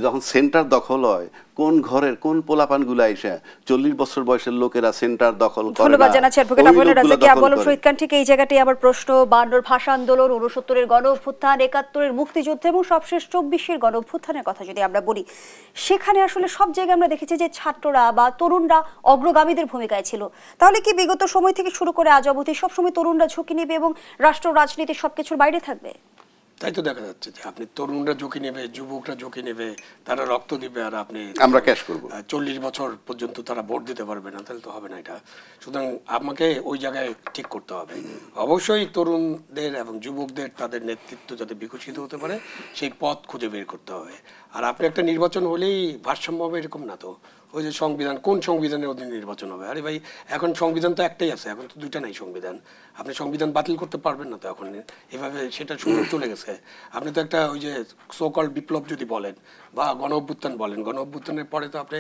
যখন সেন্টার দখল হয়, কোন ঘরের কোন পোলাপানগুলো এসে 40 বছর বয়সের লোকেরা সেন্টার দখল করে। ধন্যবাদ জানাচ্ছি অ্যাডভোকেট আবু হেনা রাজ্জাকি। আবু আলম শহীদ খান, ঠিক এই জায়গাটাই আবার প্রশ্ন, 52 ভাষা আন্দোলন, 69-এর গণ অভ্যুত্থান, 71-এর মুক্তিযুদ্ধ এবং সবশেষ 24-এর গণ অভ্যুত্থানের কথা যদি আমরা বলি, সেখানে আসলে সব জায়গায় আমরা দেখেছি যে ছাত্ররা বা তরুণরা অগ্রগামীদের ভূমিকায় ছিল। তাহলে কি বিগত সময় থেকে শুরু করে আজ অবধি সবসময় তরুণরা ঝুঁকি নেবে এবং রাষ্ট্র রাজনীতির সবকিছুর বাইরে থাকবে? তাই তো দেখা যাচ্ছে যে আপনি তরুণরা ঝুঁকি নেবে, যুবকরা ঝুঁকি নেবে, তারা রক্ত দিবে, আর আমরা ক্যাশ করব। 40 বছর পর্যন্ত তারা ভোট দিতে পারবে না, তাহলে তো হবে না এটা। সুতরাং আমাকে ওই জায়গায় ঠিক করতে হবে। অবশ্যই তরুণদের এবং যুবকদের তাদের নেতৃত্ব যাতে বিকশিত হতে পারে সেই পথ খুঁজে বের করতে হবে। আর আপনি একটা নির্বাচন হলেই ভারসাম্য হবে এরকম না তো। ওই যে সংবিধান, কোন সংবিধানের অধীনে নির্বাচন হবে? আরে ভাই, এখন সংবিধান তো একটাই আছে, এখন তো দুইটা নাই সংবিধান। আপনি সংবিধান বাতিল করতে পারবেন না তো এখন, এভাবে সেটা সুযোগ চলে গেছে। আপনি তো একটা ওই যে সোকল বিপ্লব যদি বলেন বা গণ অভ্যুত্থান বলেন, গণ অভ্যুত্থানের পরে তো আপনি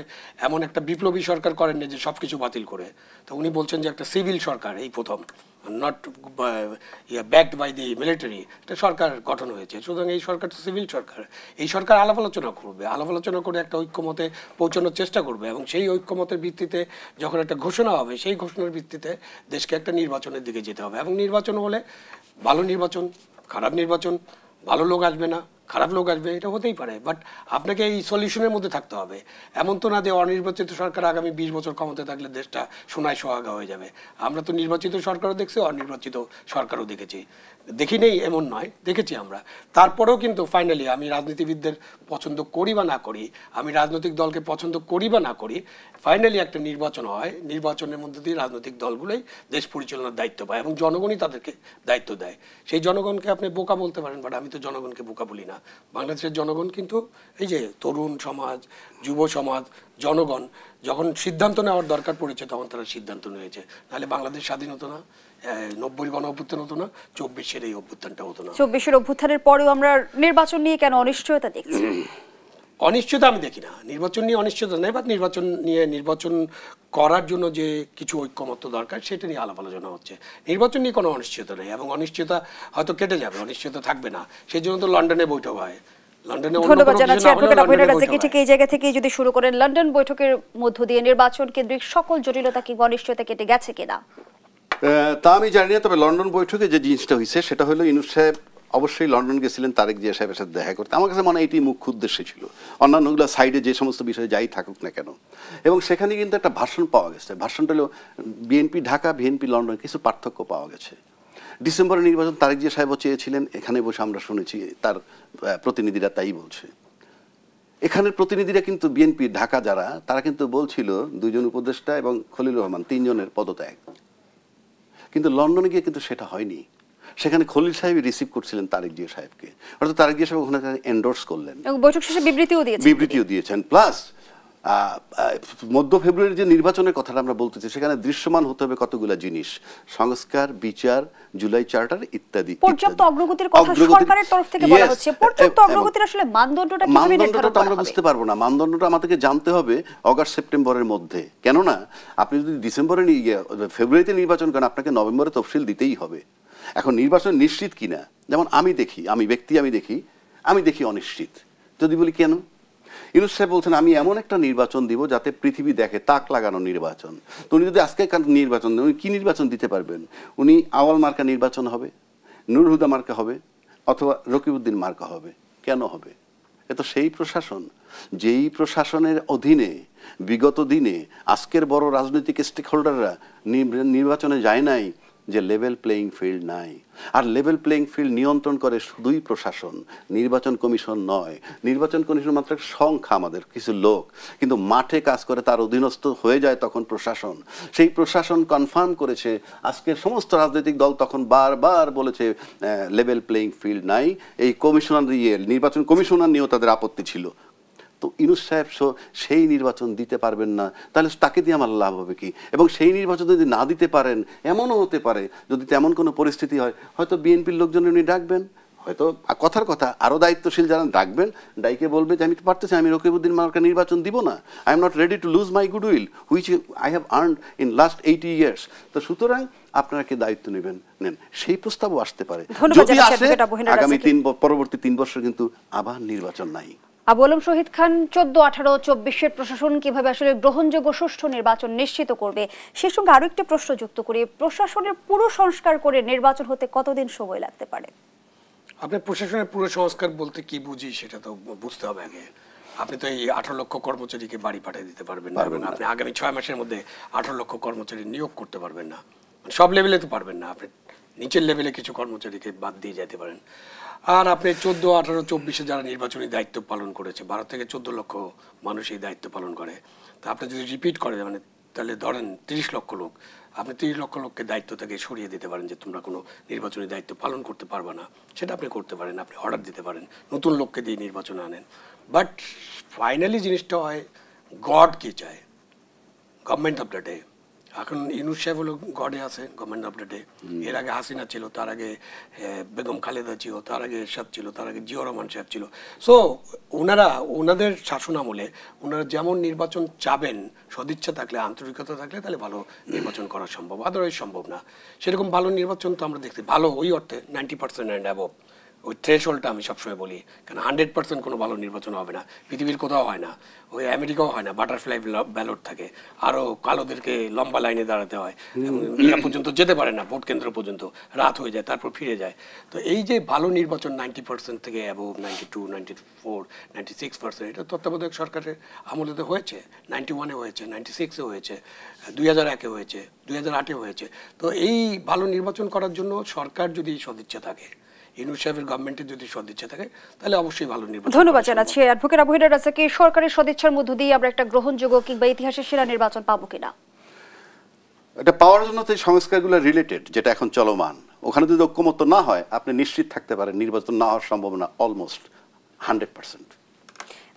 এমন একটা বিপ্লবী সরকার করেন যে সব কিছু বাতিল করে। তো উনি বলছেন যে একটা সিভিল সরকার, এই প্রথম, not backed by the military, একটা সরকার গঠন হয়েছে। সুতরাং এই সরকার তো সিভিল সরকার। এই সরকার আলাপ আলোচনা করবে, আলাপ আলোচনা করে একটা ঐক্যমতে পৌঁছানোর চেষ্টা করবে, এবং সেই ঐক্যমতের ভিত্তিতে যখন একটা ঘোষণা হবে, সেই ঘোষণার ভিত্তিতে দেশকে একটা নির্বাচনের দিকে যেতে হবে। এবং নির্বাচন হলে ভালো নির্বাচন, খারাপ নির্বাচন, ভালো লোক আসবে না, খারাপ লোক আসবে, এটা হতেই পারে, বাট আপনাকে এই সলিউশনের মধ্যে থাকতে হবে। এমন তো না যে অনির্বাচিত সরকার আগামী 20 বছর ক্ষমতায় থাকলে দেশটা সোনায় সোহাগা হয়ে যাবে। আমরা তো নির্বাচিত সরকারও দেখছি, অনির্বাচিত সরকারও দেখেছি, দেখি নেই এমন নয়, দেখেছি আমরা। তারপরেও কিন্তু ফাইনালি আমি রাজনীতিবিদদের পছন্দ করি বা না করি, আমি রাজনৈতিক দলকে পছন্দ করি বা না করি, ফাইনালি একটা নির্বাচন হয়, নির্বাচনের মধ্যে দিয়ে রাজনৈতিক দলগুলোই দেশ পরিচালনার দায়িত্ব পায় এবং জনগণই তাদেরকে দায়িত্ব দেয়। সেই জনগণকে আপনি বোকা বলতে পারেন, বাট আমি তো জনগণকে বোকা বলি না। বাংলাদেশের জনগণ কিন্তু এই যে তরুণ সমাজ, যুব সমাজ, জনগণ যখন সিদ্ধান্ত নেওয়ার দরকার পড়েছে তখন তারা সিদ্ধান্ত নিয়েছে, নাহলে বাংলাদেশ স্বাধীন হতো না, 90 গণ অভ্যুত্থান হতো না, 24-এর এই অভ্যুত্থানটা হতো না। 24-এর অভ্যুত্থানের পরেও আমরা নির্বাচন নিয়ে কেন অনিশ্চয়তা দেখছি? অনিশ্চয়তা আমি দেখি না, নির্বাচন নিয়ে অনিশ্চয়তা নেই, বা নির্বাচন করার জন্য যে কিছু ঐক্যমত্য দরকার সেটা নিয়ে আলাপ আলোচনা হচ্ছে। নির্বাচন নিয়ে কোনো অনিশ্চয়তা নেই এবং অনিশ্চয়তা হয়তো কেটে যাবে, অনিশ্চয়তা থাকবে না। সেই জন্য তো লন্ডনে বৈঠক হয়। ধন্যবাদ জানাচ্ছি অ্যাডভোকেট অভয় রাজাকে। ঠিক এই জায়গা থেকেই যদি শুরু করেন, লন্ডন বৈঠকের মধ্য দিয়ে নির্বাচন কেন্দ্রিক সকল জটিলতা কিংবা অনিশ্চয়তা কেটে গেছে কিনা? তা আমি জানি না, তবে লন্ডন বৈঠকে যে জিনিসটা হয়েছে সেটা হলো ইউনূস সাহেব অবশ্যই লন্ডন গেছিলেন তারেক জিয়া সাহেবের সাথে দেখা করতে। আমার কাছে মনে হয় এটি মুখ্য উদ্দেশ্য ছিল, অন্যান্যগুলো সাইডে যে সমস্ত বিষয়ে যাই থাকুক না কেন। এবং সেখানে কিন্তু একটা ভাষণ পাওয়া গেছে, ভাষণটা হলো বিএনপি ঢাকা, বিএনপি লন্ডন, কিছু পার্থক্য পাওয়া গেছে। ডিসেম্বরের নির্বাচন তারেক জিয়া সাহেবও চেয়েছিলেন, এখানে বসে আমরা শুনেছি তার প্রতিনিধিরা তাই বলছে। এখানের প্রতিনিধিরা কিন্তু বিএনপি ঢাকা যারা, তারা কিন্তু বলছিল 2 জন উপদেষ্টা এবং খলিলুর রহমান 3 জনের পদত্যাগ। কিন্তু লন্ডনে গিয়ে কিন্তু সেটা হয়নি। সেখানে খলিল সাহেব রিসিভ করছিলেন তারেক জিয়া সাহেবকে, অর্থাৎ তারেক জিয়া সাহেব ওখানে এন্ডোর্স করলেন, বৈঠক শেষে বিবৃতিও দিয়েছেন। প্লাস মধ্য ফেব্রুয়ারির যে নির্বাচনের কথাটা আমরা বলতেছি, সেখানে দৃশ্যমান হতে হবে কতগুলা জিনিস, সংস্কার, বিচার, জুলাই চার্টার ইত্যাদি। পর্যাপ্ত অগ্রগতির কথা সরকারের তরফ থেকে বলা হচ্ছে। পর্যাপ্ত অগ্রগতির আসলে মানদণ্ডটা কিভাবে নির্ধারণ করা হবে? আমরা বুঝতে পারবো না। মানদণ্ডটা আমাদেরকে জানতে হবে অগাস্ট সেপ্টেম্বরের মধ্যে। কেননা আপনি যদি ডিসেম্বরে ফেব্রুয়ারিতে নির্বাচন করেন, আপনাকে নভেম্বরে তফসিল দিতেই হবে। এখন নির্বাচন নিশ্চিত কিনা, যেমন আমি দেখি অনিশ্চিত। যদি বলি কেন, ইউনূস সাহেব বলছেন আমি এমন একটা নির্বাচন দিব যাতে পৃথিবী দেখে, তাক লাগানো নির্বাচন। তো উনি যদি আজকে নির্বাচন দেন, উনি কি নির্বাচন দিতে পারবেন? উনি আওয়াল মার্কা নির্বাচন হবে, নুরুল হুদা মার্কা হবে, অথবা রকিবউদ্দিন মার্কা হবে। কেন হবে? এ তো সেই প্রশাসন, যেই প্রশাসনের অধীনে বিগত দিনে আজকের বড় রাজনৈতিক স্টেক হোল্ডাররা নির্বাচনে যায় নাই, যে লেভেল প্লেইং ফিল্ড নাই। আর লেভেল প্লেইং ফিল্ড নিয়ন্ত্রণ করে শুধুই প্রশাসন, নির্বাচন কমিশন নয়। নির্বাচন কমিশন মাত্র সংখ্যা, আমাদের কিছু লোক, কিন্তু মাঠে কাজ করে তার অধীনস্থ হয়ে যায় তখন প্রশাসন। সেই প্রশাসন কনফার্ম করেছে, আজকের সমস্ত রাজনৈতিক দল তখন বারবার বলেছে লেভেল প্লেইং ফিল্ড নাই। এই নির্বাচন কমিশনার নিয়েও তাদের আপত্তি ছিল। তো ইউনূস সাহেব সেই নির্বাচন দিতে পারবেন না, তাহলে তাকে দিয়ে আমার লাভ হবে কি? এবং সেই নির্বাচন যদি না দিতে পারেন, এমনও হতে পারে যদি তেমন কোনো পরিস্থিতি হয়, হয়তো বিএনপির লোকজন উনি ডাকবেন, হয়তো কথার কথা আরও দায়িত্বশীল যারা ডাকবেন, ডাইকে বলবে যে আমি তো পারতেছি, আমি রকিবউদ্দিন মার্কা নির্বাচন দিব না, I am not ready to lose my goodwill which I have earned in last 80 years। তো সুতরাং আপনারা কি দায়িত্ব নেন, সেই প্রস্তাবও আসতে পারে। যদি আসে, আগামী পরবর্তী 3 বছর কিন্তু আবার নির্বাচন নাই। আবু আলম শহীদ খান, 14, 18, 24-এর প্রশাসন কিভাবে আসলে গ্রহণযোগ্য সুষ্ঠু নির্বাচন নিশ্চিত করবে, সে সঙ্গে আরো একটি প্রশ্ন যুক্ত করি, প্রশাসনের পুরো সংস্কার করে নির্বাচন হতে কতদিন সময় লাগতে পারে? আপনি প্রশাসনের পুরো সংস্কার বলতে কি বুঝি সেটা তো বুঝতে হবে আগে। আপনি তো এই 18 লক্ষ কর্মচারীকে বাড়ি পাঠিয়ে দিতে পারবেন না, এবং আপনি আগামী 6 মাসের মধ্যে 18 লক্ষ কর্মচারী নিয়োগ করতে পারবেন না, সব লেভেলে তো পারবেন না। আপনি নিচের লেভেলে কিছু কর্মচারীকে বাদ দিয়ে যেতে পারেন। আর আপনি 14, 18, 24-এ যারা নির্বাচনী দায়িত্ব পালন করেছে, 12 থেকে 14 লক্ষ মানুষ এই দায়িত্ব পালন করে। তা আপনি যদি রিপিট করে মানে, তাহলে ধরেন 30 লক্ষ লোক, আপনি 30 লক্ষ লোককে দায়িত্ব থেকে সরিয়ে দিতে পারেন যে তোমরা কোনো নির্বাচনী দায়িত্ব পালন করতে পারবে না, সেটা আপনি করতে পারেন। আপনি অর্ডার দিতে পারেন, নতুন লোককে দিয়ে নির্বাচনে আনেন। বাট ফাইনালি জিনিসটা হয়, গড কি চায়, গভর্নমেন্ট অফ দ্য ডে। এখন ইউনূস সাহেব হলো গডে আছে, গভর্নমেন্ট অফ দ্য ডে। এর আগে হাসিনা ছিল, তার আগে বেগম খালেদা ছিল, তার আগে এরশাদ ছিল, তার আগে জিয়াউর রহমান সাহেব ছিল। সো ওনাদের শাসন আমলে ওনারা যেমন নির্বাচন চাবেন, সদিচ্ছা থাকলে, আন্তরিকতা থাকলে, তাহলে ভালো নির্বাচন করা সম্ভব, আদারওয়াইজ সম্ভব না। সেরকম ভালো নির্বাচন তো আমরা দেখতে, ভালো ওই অর্থে 90% অ্যান্ড অ্যাবভ, ওই থ্রেশহোল্ডটা আমি সবসময় বলি, কারণ 100% কোনো ভালো নির্বাচন হবে না, পৃথিবীর কোথাও হয় না, ওই আমেরিকাও হয় না, বাটারফ্লাই ব্যালট থাকে, আরও কালোদেরকে লম্বা লাইনে দাঁড়াতে হয়, ইয়া পর্যন্ত যেতে পারে না, ভোট কেন্দ্র পর্যন্ত রাত হয়ে যায়, তারপর ফিরে যায়। তো এই যে ভালো নির্বাচন 90% থেকে অ্যাবোভ 92, 94, 96%, এটা তত্ত্বাবধায়ক সরকারের আমলেতে হয়েছে, 91-এ হয়েছে, 96-এ হয়েছে, 2001-এ হয়েছে, 2008-এ হয়েছে। তো এই ভালো নির্বাচন করার জন্য সরকার যদি সদিচ্ছা থাকে, ইউনূস সাহেবের গভর্নমেন্টের যদি সদিচ্ছা থাকে, তাহলে অবশ্যই ভালো নির্বাচন। ধন্যবাদ জানাচ্ছি অ্যাডভোকেট আবু হেনা রাজাকে। সরকারের সদিচ্ছার মধ্য দিয়ে আমরা একটা গ্রহণযোগ্য কিংবা ইতিহাসের সেরা নির্বাচন পাবো কিনা? এটা পাওয়ার জন্য তো এই সংস্কারগুলো রিলেটেড, যেটা এখন চলমান, ওখানে যদি ঐক্যমত্য না হয় আপনি নিশ্চিত থাকতে পারেন নির্বাচন না হওয়ার সম্ভাবনা অলমোস্ট 100%।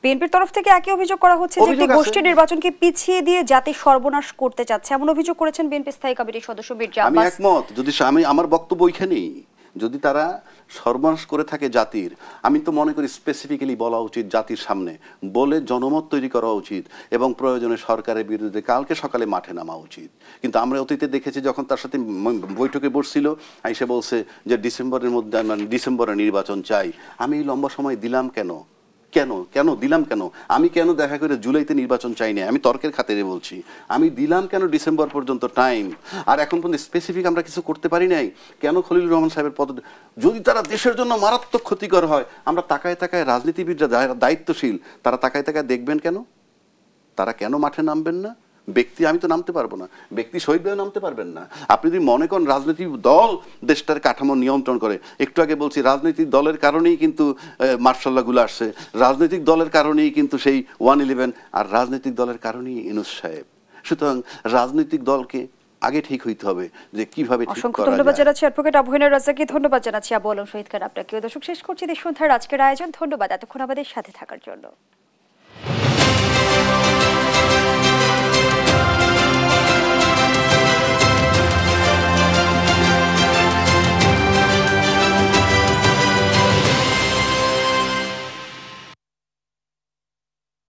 বিএনপির তরফ থেকে একই অভিযোগ করা হচ্ছে যে একটি গোষ্ঠী নির্বাচনকে পিছিয়ে দিয়ে জাতির সর্বনাশ করতে চাচ্ছে, এমন অভিযোগ করেছেন বিএনপি স্থায়ী কমিটির সদস্য মির্জা আমি আব্বাস। একমত। যদি আমার বক্তব্য ওইখানেই, যদি তারা সর্বনাশ করে থাকে জাতির, আমি তো মনে করি স্পেসিফিক্যালি বলা উচিত জাতির সামনে, বলে জনমত তৈরি করা উচিত এবং প্রয়োজনে সরকারের বিরুদ্ধে কালকে সকালে মাঠে নামা উচিত। কিন্তু আমরা অতীতে দেখেছি যখন তার সাথে বৈঠকে বসছিল, আইসে বলছে যে ডিসেম্বরের মধ্যে, মানে ডিসেম্বরে নির্বাচন চাই। আমি এই লম্বা সময় দিলাম কেন দিলাম কেন? আমি কেন দেখা করে জুলাইতে নির্বাচন চাই না? আমি তর্কের খাতিরে বলছি, আমি দিলাম কেন ডিসেম্বর পর্যন্ত টাইম? আর এখন পর্যন্ত স্পেসিফিক আমরা কিছু করতে পারি নাই কেন? খলিলুর রহমান সাহেবের পদ, যদি তারা দেশের জন্য মারাত্মক ক্ষতিকর হয়, আমরা তাকায় তাকায়, রাজনীতিবিদরা যারা দায়িত্বশীল তারা তাকায় তাকায় দেখবেন কেন? তারা কেন মাঠে নামবেন না? ব্যক্তি আমি তো নামতে পারবো না, ব্যক্তি শহীদ হয়ে নামতে পারবেন না। আপনি যদি মনে করেন রাজনৈতিক দল দেশটার কাঠামো নিয়ন্ত্রণ করে, একটু আগে বলছি রাজনৈতিক দলের কারণেই কিন্তু মার্শাল্লাহগুলো আসছে, রাজনৈতিক দলের কারণেই কিন্তু সেই 111, আর রাজনৈতিক দলের কারণেই ইউনূস সাহেব। সুতরাং রাজনৈতিক দলকে আগে ঠিক হইতে হবে যে কিভাবে ঠিক করা যায়। অসংখ্য ধন্যবাদ জানাচ্ছি অ্যাডভোকেট আবু হেনা রাজাকে। ধন্যবাদ জানাচ্ছি আবু আলম শহীদ খান আপনাকে। দর্শক, শেষ করছি দেশসন্ধ্যার আজকের আয়োজন। ধন্যবাদ এতক্ষণ আমাদের সাথে থাকার জন্য।